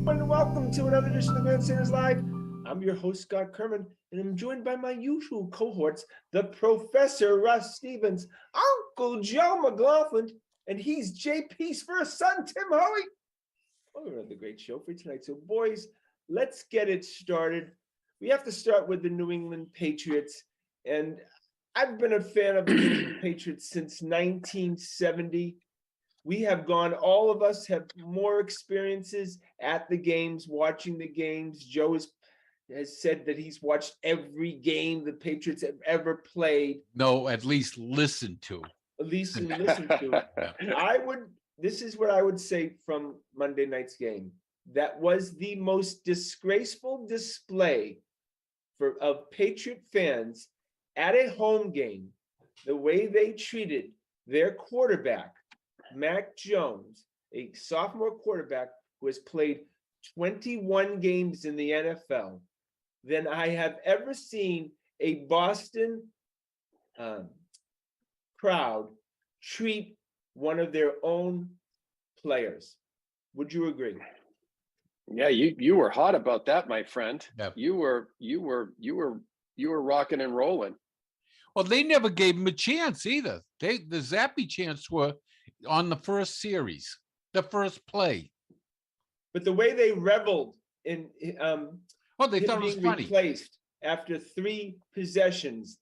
And welcome to another edition of Grandstanders Live. I'm your host, Scott Kerman, and I'm joined by my usual cohorts, the Professor Russ Stevens, Uncle Joe McLaughlin, and he's JP's first son, Tim Hoey. Oh, another great show for tonight. So, boys, let's get it started. We have to start with the New England Patriots, and I've been a fan of the New England Patriots since 1970. We have gone, all of us have more experiences at the games, watching the games. Joe has said that he's watched every game the Patriots have ever played. No, at least listened to. At least listened to. This is what I would say from Monday night's game. That was the most disgraceful display of Patriot fans at a home game, the way they treated their quarterback, Mac Jones, a sophomore quarterback who has played 21 games in the NFL, than I have ever seen a Boston crowd treat one of their own players. Would you agree? Yeah, you were hot about that, my friend. Yep. You were rocking and rolling. Well, they never gave him a chance either. The Zappy chance were on the first series, the first play. But the way they reveled in they thought it was being funny. Replaced after 3 possessions,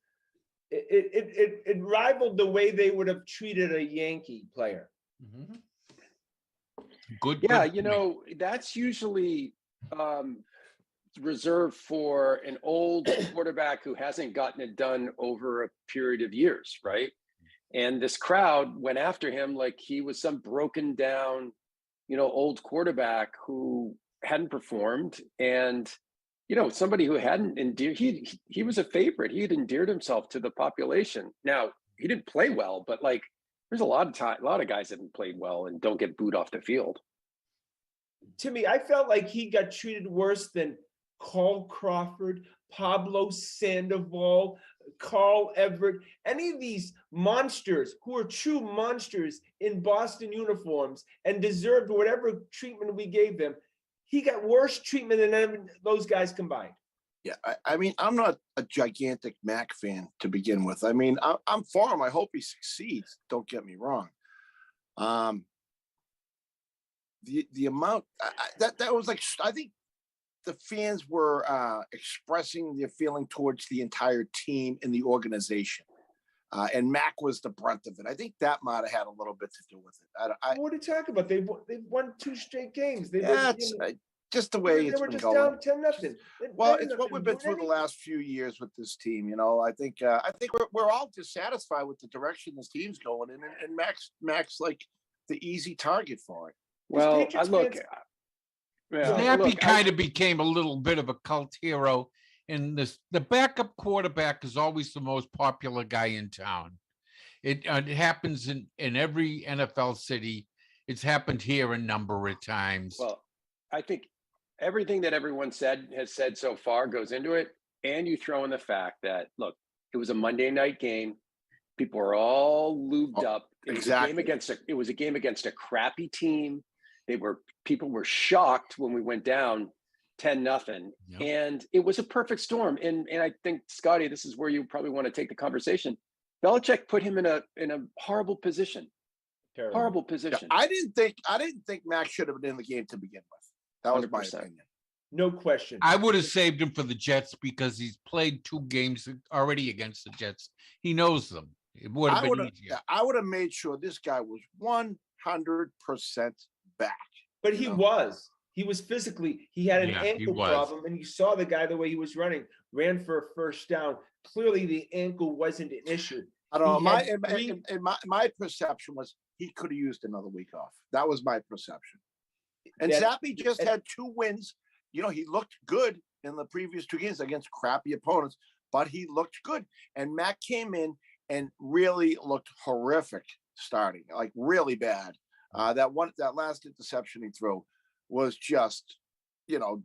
it rivaled the way they would have treated a Yankee player. Mm-hmm. Good. Yeah, good that's usually reserved for an old quarterback who hasn't gotten it done over a period of years, right? And this crowd went after him like he was some broken down, old quarterback who hadn't performed, and somebody who hadn't endeared. He was a favorite. He had endeared himself to the population. Now he didn't play well, but there's a lot of guys that haven't played well and don't get booed off the field. To me, I felt like he got treated worse than Carl Crawford, Pablo Sandoval, Carl Everett, any of these monsters who are true monsters in Boston uniforms and deserved whatever treatment we gave them. He got worse treatment than those guys combined. Yeah, I mean, I'm not a gigantic Mac fan to begin with. I mean, I'm for him. I hope he succeeds. Don't get me wrong. The amount that was like, I think the fans were expressing their feeling towards the entire team and the organization. And Mac was the brunt of it. I think that might have had a little bit to do with it. What are you talking about? They've won 2 straight games. It's just the way they it's were been just going. down 10-0. Well, it's what we've been through the last few years with this team. You know, I think we're all dissatisfied with the direction this team's going in, and Mac's like the easy target for it. Well, Patriots look, fans- Snappy kind of became a little bit of a cult hero. And the backup quarterback is always the most popular guy in town. It happens in every NFL city. It's happened here a number of times. Well, I think everything that everyone has said so far goes into it. And you throw in the fact that, look, it was a Monday night game. People are all lubed up. It was a game against a crappy team. People were shocked when we went down 10-0, Yep. and it was a perfect storm. And I think, Scotty, this is where you probably want to take the conversation. Belichick put him in a horrible position. Terrible. Horrible position. I didn't think Mac should have been in the game to begin with. That was 100%. my opinion. No question. I would have saved him for the Jets because he's played 2 games already against the Jets. He knows them. It would have been easier. I would have made sure this guy was 100% back. But he was. He was physically, he had an Yeah, he ankle was. problem, and you saw the guy the way he was running, ran for a first down. Clearly, the ankle wasn't an issue. I don't know. He had My perception was he could have used another week off. That was my perception. And That- Zappy just had 2 wins. You know, he looked good in the previous 2 games against crappy opponents, but he looked good. And Mac came in and really looked horrific starting, like really bad. That last interception he threw was just,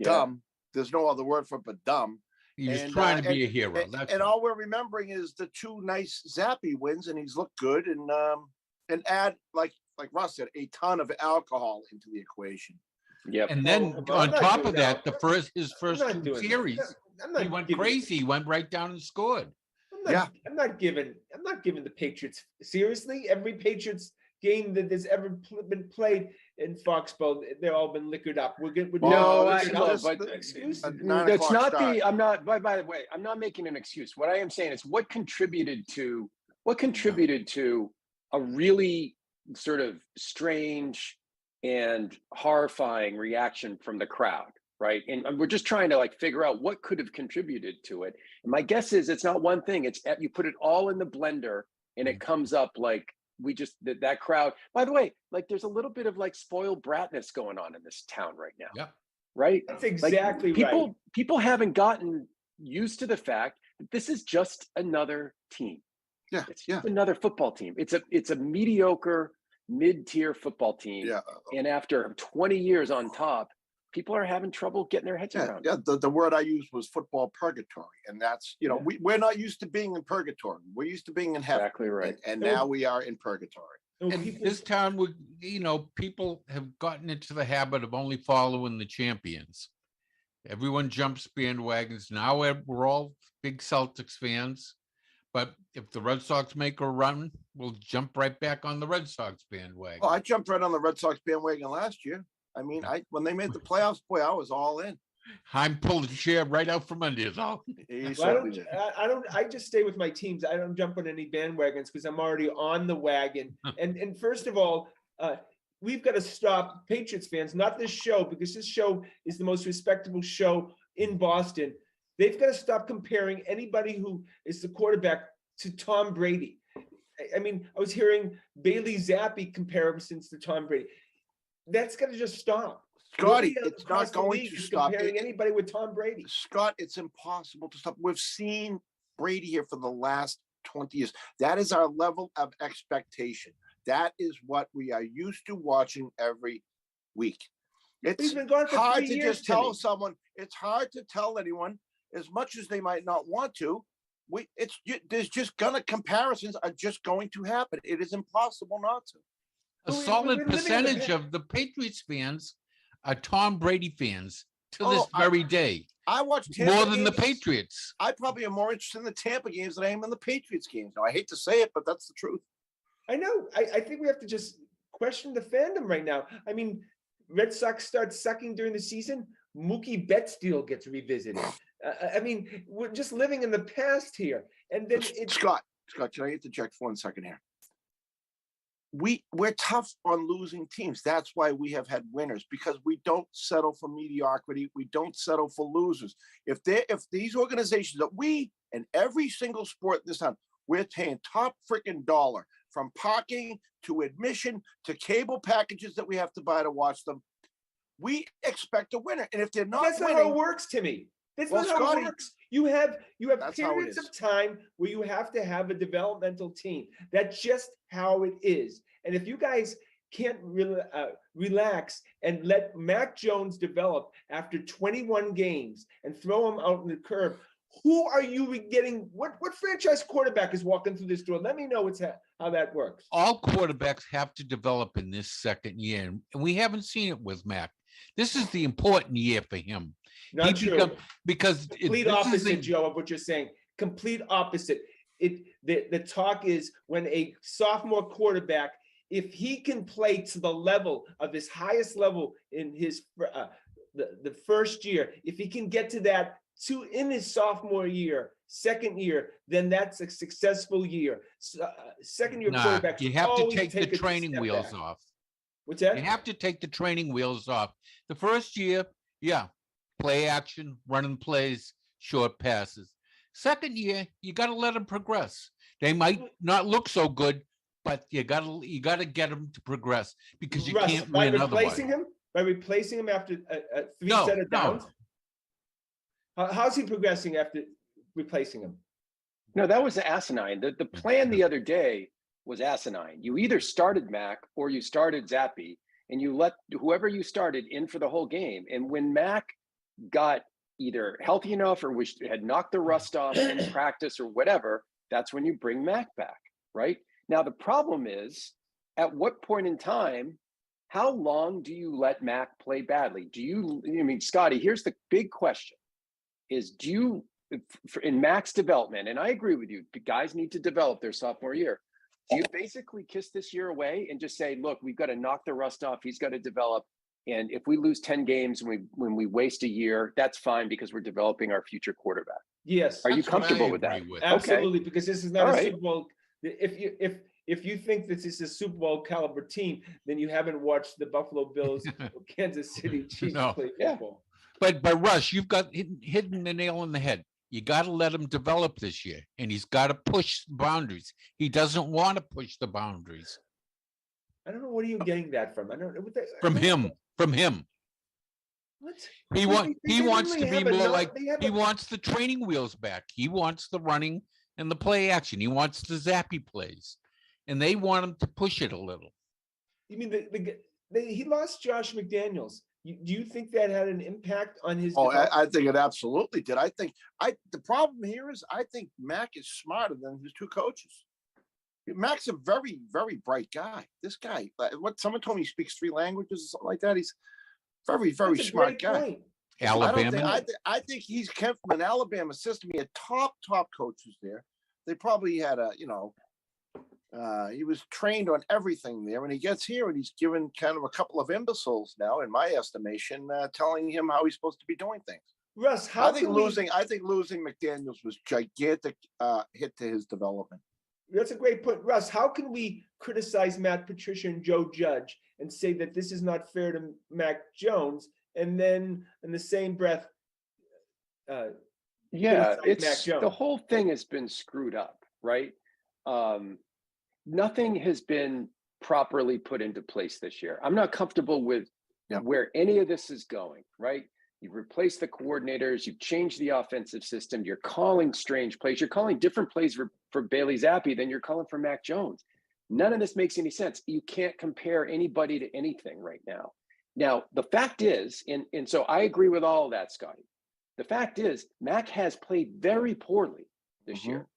dumb. There's no other word for it but dumb. He was And, trying to be a hero. And, That's and all. all we're remembering is the 2 nice Zappy wins, and he's looked good. And add, like Russ said, a ton of alcohol into the equation. Yep. And then I'm on not top doing of that, that. his first I'm not 2 doing that. series, I'm not he went giving- crazy. He went right down and scored. I'm not giving the Patriots seriously. Every Patriots game that has ever been played in Foxborough, they've all been liquored up. We're good. No, this- but excuse. a 9 it's o'clock not start. I'm not, by the way, I'm not making an excuse. What I am saying is what contributed to a really sort of strange and horrifying reaction from the crowd, right? And we're just trying to figure out what could have contributed to it. And my guess is it's not one thing. It's you put it all in the blender and it comes up that crowd. By the way, there's a little bit of spoiled bratness going on in this town right now. Yep. Right? That's exactly right. People haven't gotten used to the fact that this is just another team. Yeah, It's just another football team. It's a mediocre mid-tier football team. Yeah. And after 20 years on top, people are having trouble getting their heads around it. The word I used was football purgatory. And that's, we're not used to being in purgatory. We're used to being in heaven. Exactly right. And now we are in purgatory. So And people- this town would, people have gotten into the habit of only following the champions. Everyone jumps bandwagons. Now we're all big Celtics fans. But if the Red Sox make a run, we'll jump right back on the Red Sox bandwagon. Oh, I jumped right on the Red Sox bandwagon last year. I mean, when they made the playoffs, boy, I was all in. Heim pulled the chair right out from under you, though. He Well, certainly did. I just stay with my teams. I don't jump on any bandwagons because I'm already on the wagon. And first of all, we've got to stop, Patriots fans, not this show, because this show is the most respectable show in Boston. They've got to stop comparing anybody who is the quarterback to Tom Brady. I mean, I was hearing Bailey Zappi comparisons to Tom Brady. That's got to just stop. Scotty, Nobody it's across not the going league to is stop. comparing anybody with Tom Brady. Scott, it's impossible to stop. We've seen Brady here for the last 20 years. That is our level of expectation. That is what we are used to watching every week. He's It's been gone for hard 3 to years. just tell Timmy. someone. It's hard to tell anyone, as much as they might not want to. There's just comparisons are just going to happen. It is impossible not to. A We're solid living in the percentage past. of the Patriots fans are Tom Brady fans to this Oh, very day, I watch Tampa more than the games. Patriots. I probably am more interested in the Tampa games than I am in the Patriots games. Now, I hate to say it, but that's the truth. I know. I think we have to just question the fandom right now. I mean, Red Sox start sucking during the season. Mookie Betts deal gets revisited. I mean, we're just living in the past here. And then Scott, can I interject for 1 second here? We're tough on losing teams. That's why we have had winners, because we don't settle for mediocrity. We don't settle for losers. If these organizations that we and every single sport in this town, we're paying top freaking dollar, from parking to admission to cable packages that we have to buy to watch them. We expect a winner, and if they're not that's winning, not how it works, Timmy. That's Well, not how Scotty, it works. You have that's how it periods is. of time where you have to have a developmental team. That's just how it is. And if you guys can't relax and let Mac Jones develop after 21 games and throw him out in the curb, who are you getting? What franchise quarterback is walking through this door? Let me know how that works. All quarterbacks have to develop in this second year, and we haven't seen it with Mac. This is the important year for him. Not true. Because complete opposite, Joe, of what you're saying. Complete opposite. The talk is when a sophomore quarterback, if he can play to the level of his highest level in his the first year, if he can get to that in his sophomore year, second year, then that's a successful year. Second year quarterbacks, you have to always take the a training step wheels back. off. What's that? You have to take the training wheels off. The first year, yeah, play action, running plays, short passes. Second year, you got to let them progress. They might not look so good, but you got to get them to progress, because you can't win otherwise. By replacing him after three set of downs. How's he progressing after replacing him? No, that was asinine. The plan the other day was asinine. You either started Mac or you started Zappy, and you let whoever you started in for the whole game. And when Mac got either healthy enough or had knocked the rust off in practice or whatever, that's when you bring Mac back, right? Now, the problem is, at what point in time, how long do you let Mac play badly? Scotty, here's the big question is, in Mac's development, and I agree with you, the guys need to develop their sophomore year. Do you basically kiss this year away and just say, look, we've got to knock the rust off. He's got to develop. And if we lose 10 games when we waste a year, that's fine, because we're developing our future quarterback. Yes. Are you comfortable with that? Absolutely, okay. Because this is not All a right. Super Bowl. If you think this is a Super Bowl caliber team, then you haven't watched the Buffalo Bills or Kansas City Chiefs play football. But Russ, you've got hitting the nail on the head. You got to let him develop this year, and he's got to push the boundaries. He doesn't want to push the boundaries. I don't know. What are you getting that from? I don't know. From him. What? He wants to be more like, he wants the training wheels back. He wants the running and the play action. He wants the zappy plays, and they want him to push it a little. You mean he lost Josh McDaniels? Do you think that had an impact on his? I think it absolutely did. The problem here is, I think Mac is smarter than his two coaches. Mac's a very, very bright guy. This guy, someone told me he speaks 3 languages or something like that. He's very, very smart guy. Point. Alabama. I think he's came from an Alabama system. He had top coaches there. They probably had he was trained on everything there, and he gets here and he's given kind of a couple of imbeciles now, in my estimation, telling him how he's supposed to be doing things. Russ, I think losing McDaniels was gigantic hit to his development. That's a great point. Russ, how can we criticize Matt Patricia and Joe Judge and say that this is not fair to Mac Jones, and then in the same breath, the whole thing has been screwed up, right? Nothing has been properly put into place this year. I'm not comfortable with where any of this is going, right? You've replaced the coordinators, you've changed the offensive system, you're calling strange plays, you're calling different plays for Bailey Zappi than you're calling for Mac Jones. None of this makes any sense. You can't compare anybody to anything right now. Now, the fact is, and so I agree with all of that, Scotty. The fact is, Mac has played very poorly this year.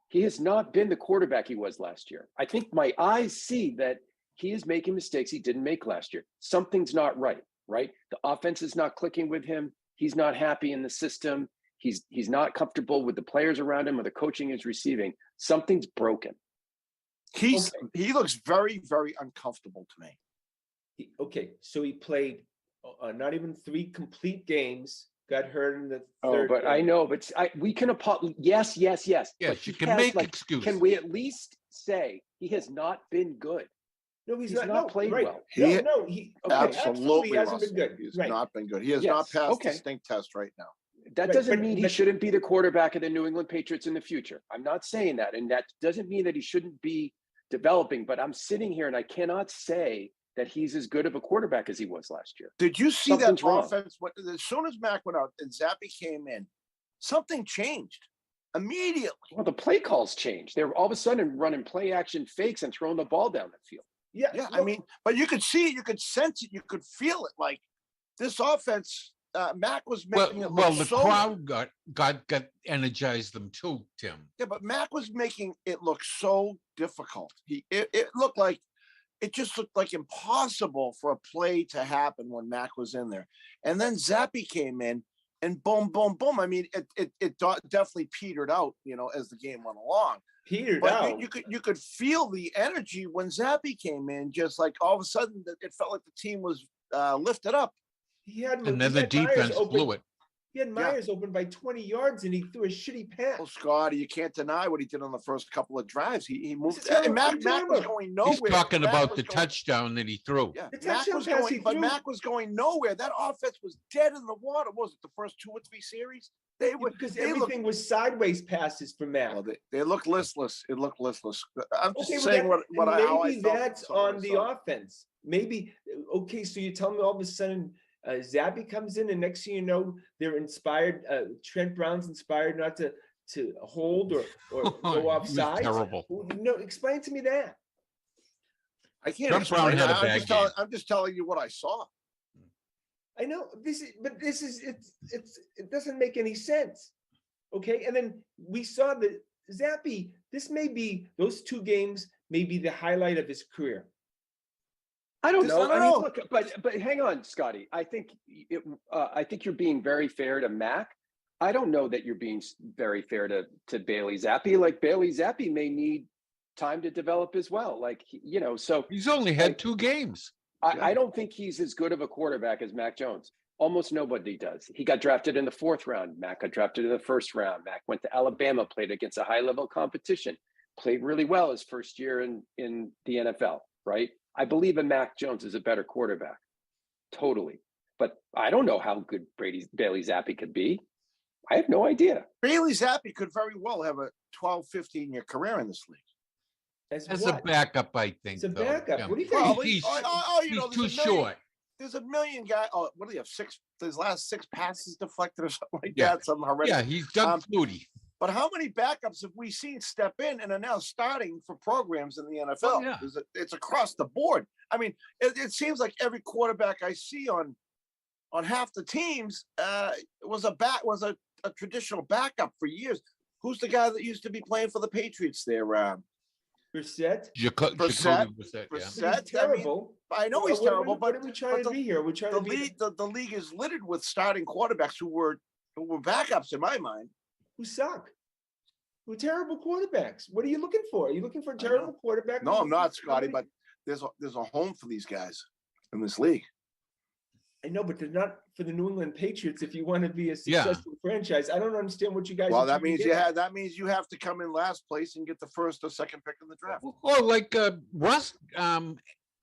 He has not been the quarterback he was last year. I think my eyes see that he is making mistakes he didn't make last year. Something's not right? The offense is not clicking with him. He's not happy in the system. He's not comfortable with the players around him or the coaching he's receiving. Something's broken. He looks very, very uncomfortable to me. Okay, so he played not even 3 complete games. Got hurt in the Oh, third. but I game. know, but we can apologize. Yes. Yes, But you he can has, make like, excuses. Can we at least say he has not been good? No, he's He's not. not No, played right. well. He Okay. Absolutely hasn't Russell. been good. He's Right. not been good. He has Yes, not passed the okay. stink test right now. That Right, doesn't but- mean he but- shouldn't be the quarterback of the New England Patriots in the future. I'm not saying that. And that doesn't mean that he shouldn't be developing, but I'm sitting here and I cannot say that he's as good of a quarterback as he was last year. Did you see Something's that wrong. offense? As soon as Mac went out and Zappy came in, something changed immediately. Well, the play calls changed. They're all of a sudden running play action fakes and throwing the ball down the field. Yeah. Yeah, I look, mean, but you could see it, you could sense it, you could feel it. Like this offense, Mac was making it Well, look the so. crowd got energized them too, Tim. Yeah, but Mac was making it look so difficult. It looked like it just looked like impossible for a play to happen when Mac was in there. And then Zappy came in and boom, boom, boom. I mean, it definitely petered out, as the game went along. petered But out. you could feel the energy when Zappy came in, just like all of a sudden it felt like the team was lifted up. He had And then he the had Myers defense open- blew it. He had Myers open by 20 yards and he threw a shitty pass. Oh, Scotty, you can't deny what he did on the first couple of drives. He moved. It's terrible. And Mac It's was terrible. going nowhere. He's talking Mac about was the going- touchdown that he threw. Yeah, The Mac touchdown was pass he going, but threw. Mac was going nowhere. That offense was dead in the water. What was it the first 2 or 3 series? They were Because they everything was sideways passes for Mac. Well, they look listless. It looked listless. I'm just Okay, well, saying how I maybe felt that's when I on the saw it. offense. Maybe okay. So you tell me all of a sudden Zappy comes in, and next thing you know, they're inspired. Trent Brown's inspired not to hold or go He was offside. terrible. No, explain to me that. I can't Trent Brown explain had it. a bad game. I'm just telling you what I saw. I know it doesn't make any sense. Okay, and then we saw that Zappy. This may be those 2 games may be the highlight of his career. I don't Just- know. I don't I mean, know. look, but hang on, Scotty. I think you're being very fair to Mac. I don't know that you're being very fair to Bailey Zappi. Like Bailey Zappi may need time to develop as well. Like so He's only had Like- 2 games. I don't think he's as good of a quarterback as Mac Jones. Almost nobody does. He got drafted in the 4th round. Mac got drafted in the 1st round. Mac went to Alabama, played against a high-level competition, played really well his first year in the NFL, right? I believe in Mac Jones is a better quarterback. Totally. But I don't know how good Bailey Zappi could be. I have no idea. Bailey Zappi could very well have a 12, 15-year career in this league. As As what? a backup, I think. It's a though, backup. Tim. What do you Well, think? He's, you know, he's too there's a million- short. There's a million guys. Oh, what do you have? 6? His last 6 passes deflected or something like Yeah. that. Something horrendous. Yeah, he's Doug Flutie. But how many backups have we seen step in and are now starting for programs in the NFL? yeah. It's across the board. I mean, it seems like every quarterback I see on half the teams was a traditional backup for years. Who's the guy that used to be playing for the Patriots there? Brissett? Jacoby Brissett. Brissett, He's Brissett. terrible. I know he's What- terrible, what but are we trying to the- be here? We're trying the to be league the league is littered with starting quarterbacks who were backups in my mind. who suck. Who terrible quarterbacks. What are you looking for? Are you looking for a I know. terrible quarterback? No, I'm not, Somebody- Scotty, but there's a home for these guys in this league. I know, but they're not for the New England Patriots. If you want to be a Yeah. successful franchise, I don't understand what you guys. Well, are that trying to means get at. you have to come in last place and get the 1st or 2nd pick in the draft. Well, like Russ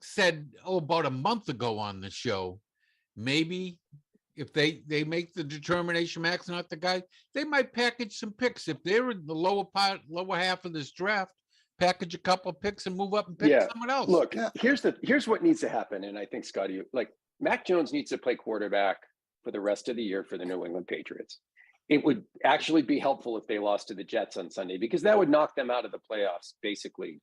said about a month ago on the show, maybe if they make the determination Mac's not the guy, they might package some picks. If they're in the lower half of this draft, package a couple picks and move up and pick Yeah. someone else. Look, Yeah. here's what needs to happen. And I think, Scotty, like Mac Jones needs to play quarterback for the rest of the year for the New England Patriots. It would actually be helpful if they lost to the Jets on Sunday, because that would knock them out of the playoffs, basically,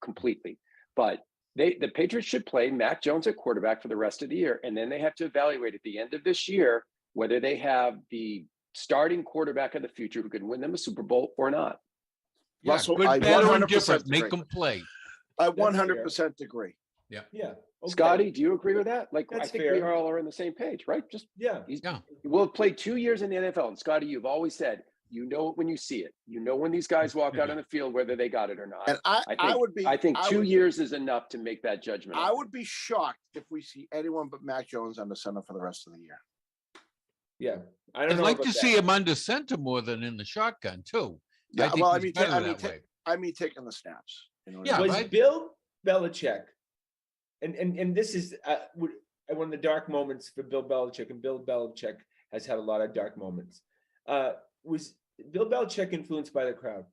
completely. But the Patriots should play Mac Jones at quarterback for the rest of the year. And then they have to evaluate at the end of this year whether they have the starting quarterback of the future who can win them a Super Bowl or not. Yeah, Russell, good, I better, and 100% different. Make agree. them play. I fair. 100% agree. Yeah. Okay. Scotty, do you agree with that? Like, I That's think fair. we all are on the same page, right? Just Yeah. we'll play 2 years in the NFL. And Scotty, you've always said You know it when you see it. You know when these guys walk out on the field whether they got it or not. And I think 2 years is enough to make that judgment. I would be shocked if we see anyone but Mac Jones under center for the rest of the year. Yeah, I don't I'd know like about to that. see him under center more than in the shotgun too. Yeah, think well, he's better that way. I mean taking the snaps. You know what Yeah, I mean? Was right. Bill Belichick, and this is one of the dark moments for Bill Belichick, and Bill Belichick has had a lot of dark moments. Was Bill Belichick influenced by the crowd?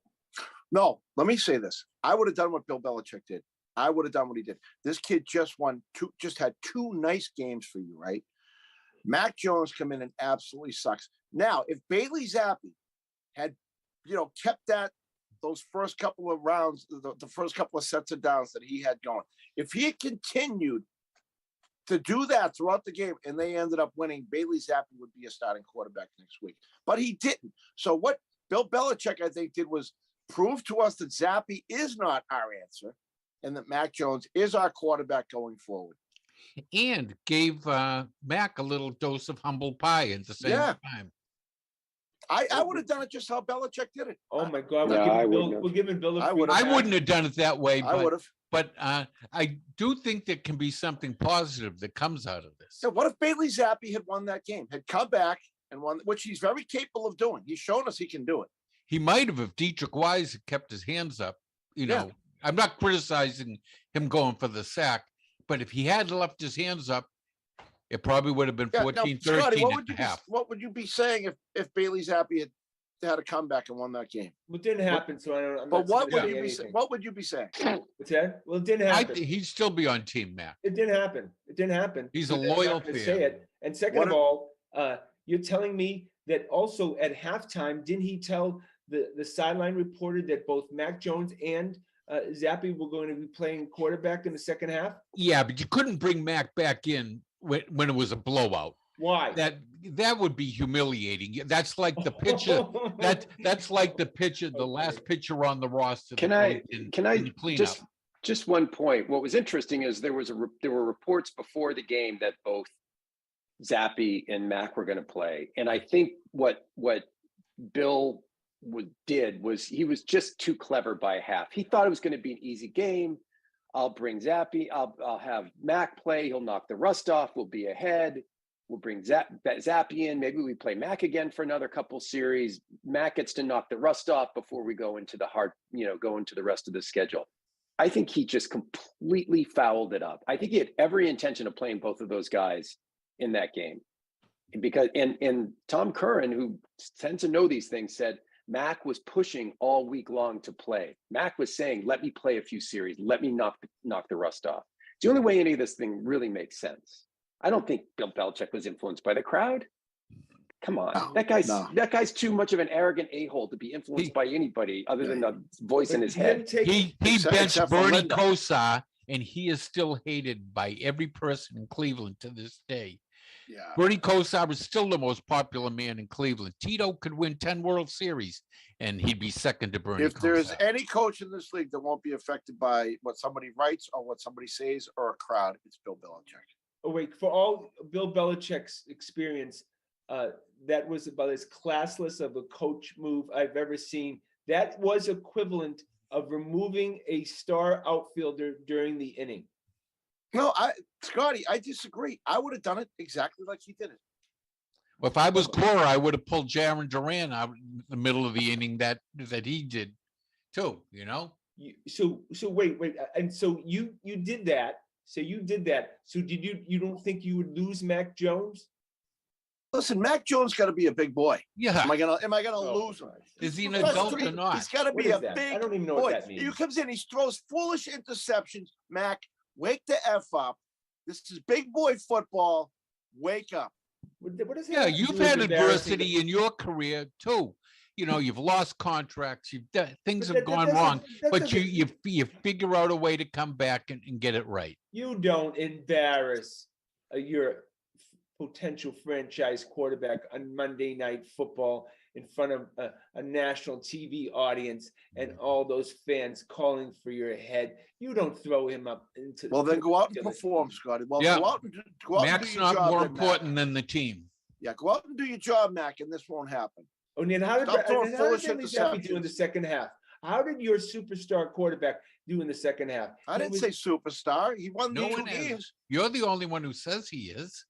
No, let me say this. I would have done what Bill Belichick did. I would have done what he did. This kid just had 2 nice games for you, right? Mac Jones come in and absolutely sucks. Now, if Bailey Zappi had, kept those first couple of rounds, the first couple of sets of downs that he had going, if he had continued to do that throughout the game and they ended up winning, Bailey Zappi would be a starting quarterback next week. But he didn't. So what Bill Belichick, I think, did was prove to us that Zappi is not our answer and that Mac Jones is our quarterback going forward. And gave Mac a little dose of humble pie at the same time. I would have done it just how Belichick did it. Oh my God, No, we're giving Bill. I would've. I wouldn't have done it that way, I would have. but I do think there can be something positive that comes out of this. So what if Bailey Zappi had won that game, had come back and won, which he's very capable of doing. He's shown us he can do it. He might have if Dietrich Wise had kept his hands up. I'm not criticizing him going for the sack, but if he had left his hands up, it probably would have been 14-13 Scotty, at the half. what would you be saying if Bailey Zappi had a comeback and won that game? Well, it didn't happen, so I don't. I'm But not what would saying you be anything. what would you be saying? What's that? Well, it didn't happen. He'd still be on Team Mac. It didn't happen. It didn't happen. He's a I'm not loyal gonna fan. Say it. And second What of if- all, you're telling me that also at halftime, didn't he tell the sideline reporter that both Mac Jones and Zappi were going to be playing quarterback in the second half? Yeah, but you couldn't bring Mac back in when it was a blowout. Why? That would be humiliating. That's like the pitcher. That's like the pitcher, the last pitcher on the roster. Can I just one point? What was interesting is there were reports before the game that both Zappi and Mac were going to play, and I think what Bill did was he was just too clever by half. He thought it was going to be an easy game. I'll bring Zappi. I'll have Mac play. He'll knock the rust off. We'll be ahead. We'll bring Zappi in. Maybe we play Mac again for another couple series. Mac gets to knock the rust off before we go into the rest of the schedule. I think he just completely fouled it up. I think he had every intention of playing both of those guys in that game. Because and Tom Curran, who tends to know these things, said Mac was pushing all week long to play. Mac was saying, let me play a few series. Let me knock the rust off. It's the only way any of this thing really makes sense. I don't think Bill Belichick was influenced by the crowd. Come on. No, that guy's too much of an arrogant a-hole to be influenced by anybody other than the voice in his head. He Except benched for Bernie Linda. Kosar, and he is still hated by every person in Cleveland to this day. Yeah. Bernie Kosar is still the most popular man in Cleveland. Tito could win 10 World Series, and he'd be second to Bernie If there's Kosar. any coach in this league that won't be affected by what somebody writes or what somebody says or a crowd, it's Bill Belichick. Oh wait, for all Bill Belichick's experience, that was about as classless of a coach move I've ever seen. That was equivalent of removing a star outfielder during the inning. No, Scotty, I disagree. I would have done it exactly like he did it. Well, if I was Cora, I would have pulled Jaron Duran out in the middle of the inning that he did too, So wait, and so you did that. So you did that. So did you don't think you would lose Mac Jones? Listen, Mac Jones got to be a big boy. Yeah. Am I gonna Oh, lose him? Is he an Plus, adult or not? He's got to What be is a that? big I don't even know boy. what that means. He comes in, he throws foolish interceptions. Mac, wake the F up. This is big boy football. Wake up. What does that Yeah, have to you've do with had embarrassing adversity in your career too. You've lost contracts. Things But have that gone doesn't- wrong, that but doesn't- you figure out a way to come back and get it right. You don't embarrass your potential franchise quarterback on Monday Night Football in front of a national TV audience and all those fans calling for your head. You don't throw him up into. Well, then go out and to the- perform, Scotty. Well, Yeah. go out and do Mac's your not job. more then, Mac. important than the team. Yeah, go out and do your job, Mac, and this won't happen. Oh, and how did Stop throwing and how foolish did Bailey Zappi do in the interceptions. second half? How did your superstar quarterback do in the second half? I didn't say superstar. He won No the one 2 has. games. You're the only one who says he is.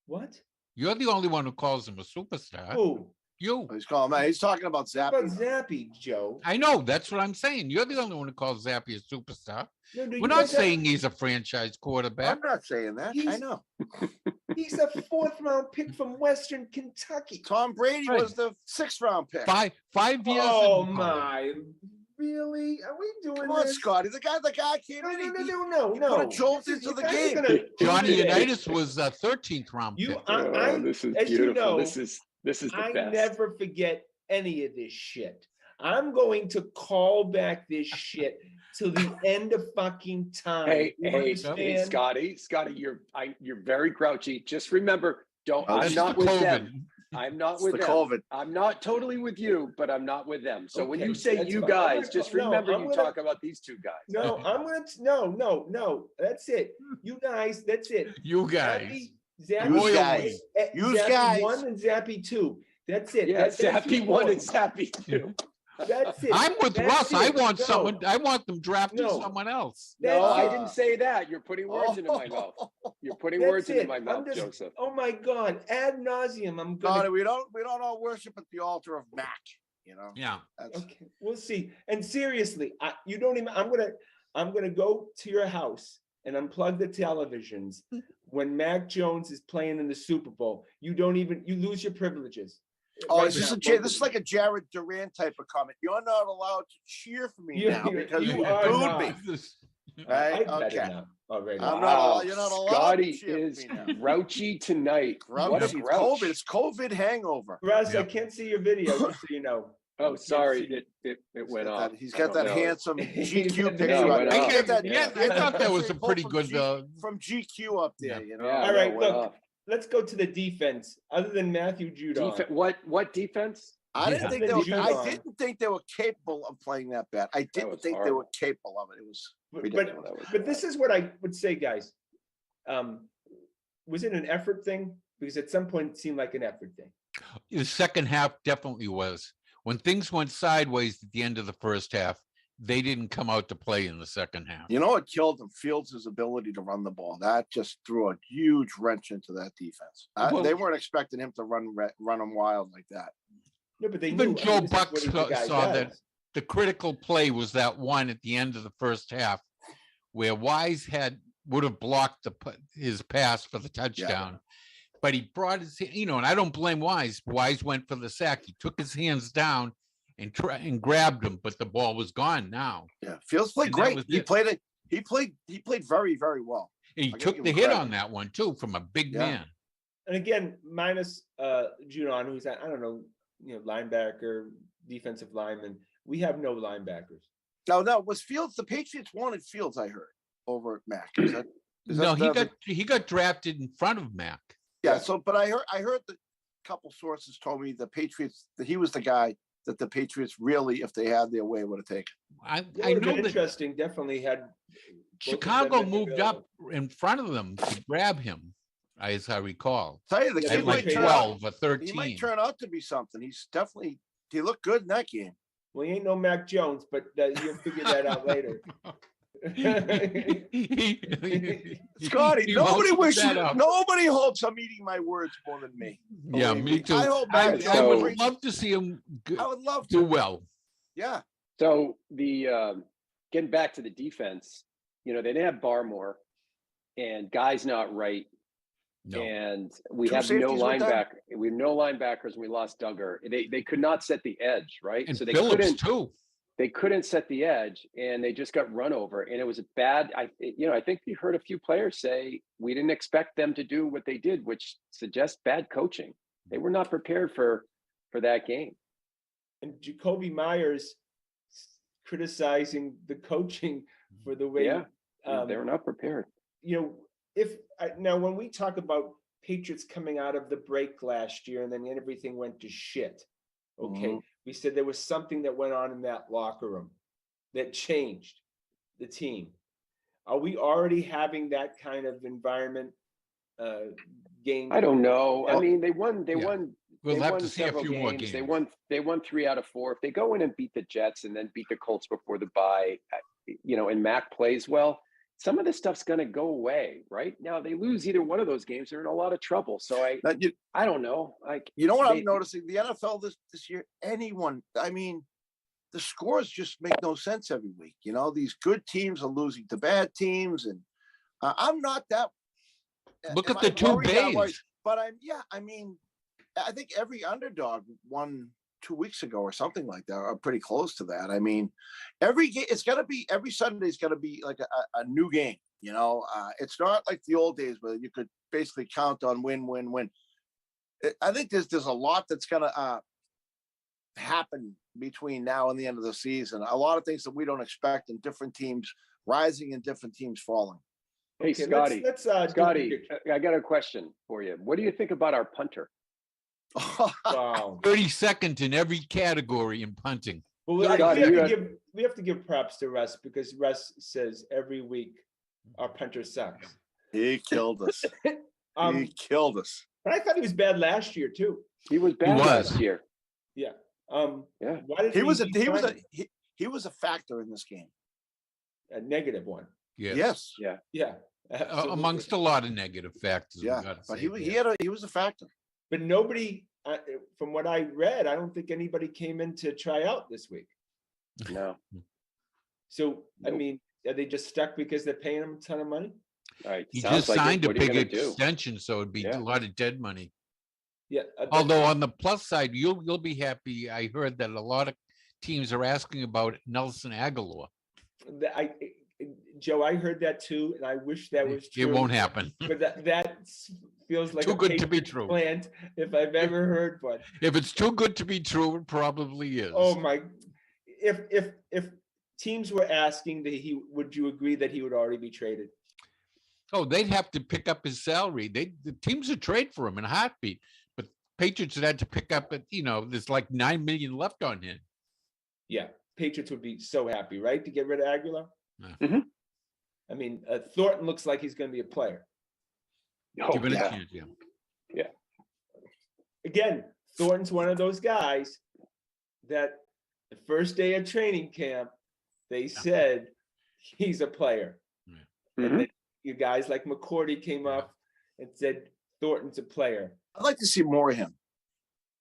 What? You're the only one who calls him a superstar. Who? You. Oh, he's calling man. He's talking about How about Zappi. Zappy, Joe? I know. That's what I'm saying. You're the only one who calls Zappy a superstar. No, We're you not guys have- saying he's a franchise quarterback. I'm not saying that. I He's- know. he's a 4th-round pick from Western Kentucky. Tom Brady Right. was the 6th-round pick. 5 years. Oh in college. my! Really? Are we doing Come on, this? Scotty. The guy came No, in. no, no, he- no, no, he no. put a jolt This is- into you the guys are game. gonna Johnny do today. Unitas was a 13th round You, pick. This is as beautiful. you know, this is the I best. never forget any of this shit. I'm going to call back this shit till the end of fucking time. Hey, You hey, understand? Scotty, you're very grouchy. Just remember, don't. Oh, I'm That's not the with COVID. them. I'm not It's with the them. COVID. I'm not totally with you, but I'm not with them. So when Okay, you say that's you fine. I'm guys, gonna just call- no, remember I'm you gonna- talk about these 2 guys. No, I'm gonna no. That's it. You guys, that's it. You guys. Zappy, Use Royal guys. we. Use Zappy guys. 1 and Zappy 2. That's it. Yeah, That's Zappy your 1 and point. Zappy 2. That's it. I'm with That's Russ. I it. want No. someone. I want them drafting No. someone else. No, That's I it. didn't say that. You're putting words into my mouth. You're putting words That's into it. my I'm mouth, just- Joseph. Oh my God! Ad nauseum. I'm gonna. Scotty, we don't all worship at the altar of Mac. You know. Yeah. That's, Okay, we'll see. And seriously, you don't even. I'm gonna go to your house and unplug the televisions when Mac Jones is playing in the Super Bowl. You lose your privileges. Oh, Right is this now, a both this of is like a Jared Duran type of comment. You're not allowed to cheer for me You- now because you you are booed not. me. I Right? bet Okay. enough already. I'm not Wow, allowed- you're not allowed to Scotty cheer is for me now. grouchy tonight. What a Grouchy. It's grouch. COVID. It's COVID hangover. Russ, I Yep. can't see your video, just so you know. Oh, Can't sorry, see. it He's went got off. that- He's I got don't that know. handsome GQ No, picture. it up went there. off. Get that- Yeah, get I thought that was a pull pretty from good. from GQ up there. You know. Yeah, All no, right, it went look. off. Let's go to the defense. Other than Matthew Judon, What defense? I didn't Yeah. think Then they were. Judon. I didn't think they were capable of playing that bad. I didn't was think they horrible. were capable of it. It was but ridiculous. That was but this is what I would say, guys. Was it an effort thing? Because at some point it seemed like an effort thing. The second half definitely was. When things went sideways at the end of the first half, they didn't come out to play in the second half. You know what killed them? Fields' ability to run the ball. That just threw a huge wrench into that defense. Well- They weren't expecting him to run them wild like that. No, but they Even knew. I Joe mean, this is Buck what the guy saw that. does. The critical play was that one at the end of the first half where Wise would have blocked his pass for the touchdown. But he brought and I don't blame Wise. Wise went for the sack. He took his hands down and grabbed him, but the ball was gone now. Yeah, Fields played And that great. was He it. played it. He played very, very well. He gotta took give the him hit credit. on that one too from a big Yeah. man. And again, minus Judon, who's I don't know, linebacker, defensive lineman. We have no linebackers. No, was Fields the Patriots wanted Fields? I heard over at Mac. Is that No, the- he got drafted in front of Mac. Yeah. So, but I heard that a couple sources told me the Patriots that he was the guy that the Patriots really, if they had their way, would have taken. I It know would have been that interesting. Definitely had both of Chicago them moved available. up in front of them to grab him, as I recall, Tell you, the Yeah, kid at they like might turn out. 12 or He might 13. turn out to be something. He looked good in that game. Well, he ain't no Mac Jones, but you'll figure that out later. Scotty, He nobody won't wishes, put that up. nobody hopes I'm eating my words more than me. Yeah, Believe me too. I hope I, Mac I Jones would brings- love to see him I would love do to. well. Yeah. So getting back to the defense, they didn't have Barmore, and Guy's not right, No, and we Two have no safeties went down. linebacker. We have no linebackers, and we lost Duggar. They could not set the edge, right? and So they Phillips couldn't. too. They couldn't set the edge, and they just got run over. And it was a bad. I think we heard a few players say we didn't expect them to do what they did, which suggests bad coaching. They were not prepared for that game. And Jacoby Myers criticizing the coaching for the way. Yeah, they were not prepared. Now when we talk about Patriots coming out of the break last year and then everything went to shit. Okay, Mhm. we said there was something that went on in that locker room that changed the team. Are we already having that kind of environment? Game. I don't know. I Well, mean, they won. They yeah. won We'll They have won to see a several few more games. games. They won 3 out of 4. If they go in and beat the Jets and then beat the Colts before the bye, and Mac plays well, some of this stuff's going to go away. Right now, they lose either one of those games, they're in a lot of trouble. So I don't know. You know what I'm noticing? The NFL this year, the scores just make no sense every week. These good teams are losing to bad teams, and I'm not that. Look am at the I two worried that way? bays. But I think every underdog won 2 weeks ago or something like that, or pretty close to that. Every game, every Sunday's got to be like a new game. It's not like the old days where you could basically count on win, win, win. I think there's a lot that's gonna happen between now and the end of the season. A lot of things that we don't expect, and different teams rising and different teams falling. Hey, Okay, Scotty, let's Scotty, I got a question for you. What do you think about our punter? Wow. 32nd in every category in punting. Well, Scotty, we have to give props to Russ, because Russ says every week our punter sucks. He killed us. He killed us. But I thought he was bad last year too. He was bad last year. Yeah. Yeah. Why did He was a factor in this game. a negative one? Yes. Yes. Yeah. Absolutely. Amongst a lot of negative factors. Yeah. But he was a factor. But nobody, from what I read, I don't think anybody came in to try out this week. No. So, Nope. Are they just stuck because they're paying him a ton of money? All right. He sounds just like it. signed a What are you big gonna do? extension, so it'd be Yeah. a lot of dead money. Yeah. Although on the plus side, you'll be happy. I heard that a lot of teams are asking about Nelson Aguilar. Joe, I heard that too, and I wish that was true. It won't happen. But that feels like Too a good to be Patriots true. plant if I've ever heard one. If it's too good to be true, it probably is. Oh my! If teams were asking that would you agree that he would already be traded? Oh, they'd have to pick up his salary. The teams would trade for him in a heartbeat. But Patriots would have to pick up there's like $9 million left on him. Yeah, Patriots would be so happy, right, to get rid of Aguilar. Yeah. Mhm. Thornton looks like he's going to be a player. Oh, Give it a yeah. chance, yeah. Again, Thornton's one of those guys that the first day of training camp, they said he's a player. Mhm. And then you guys like McCourty came up and said Thornton's a player. I'd like to see more of him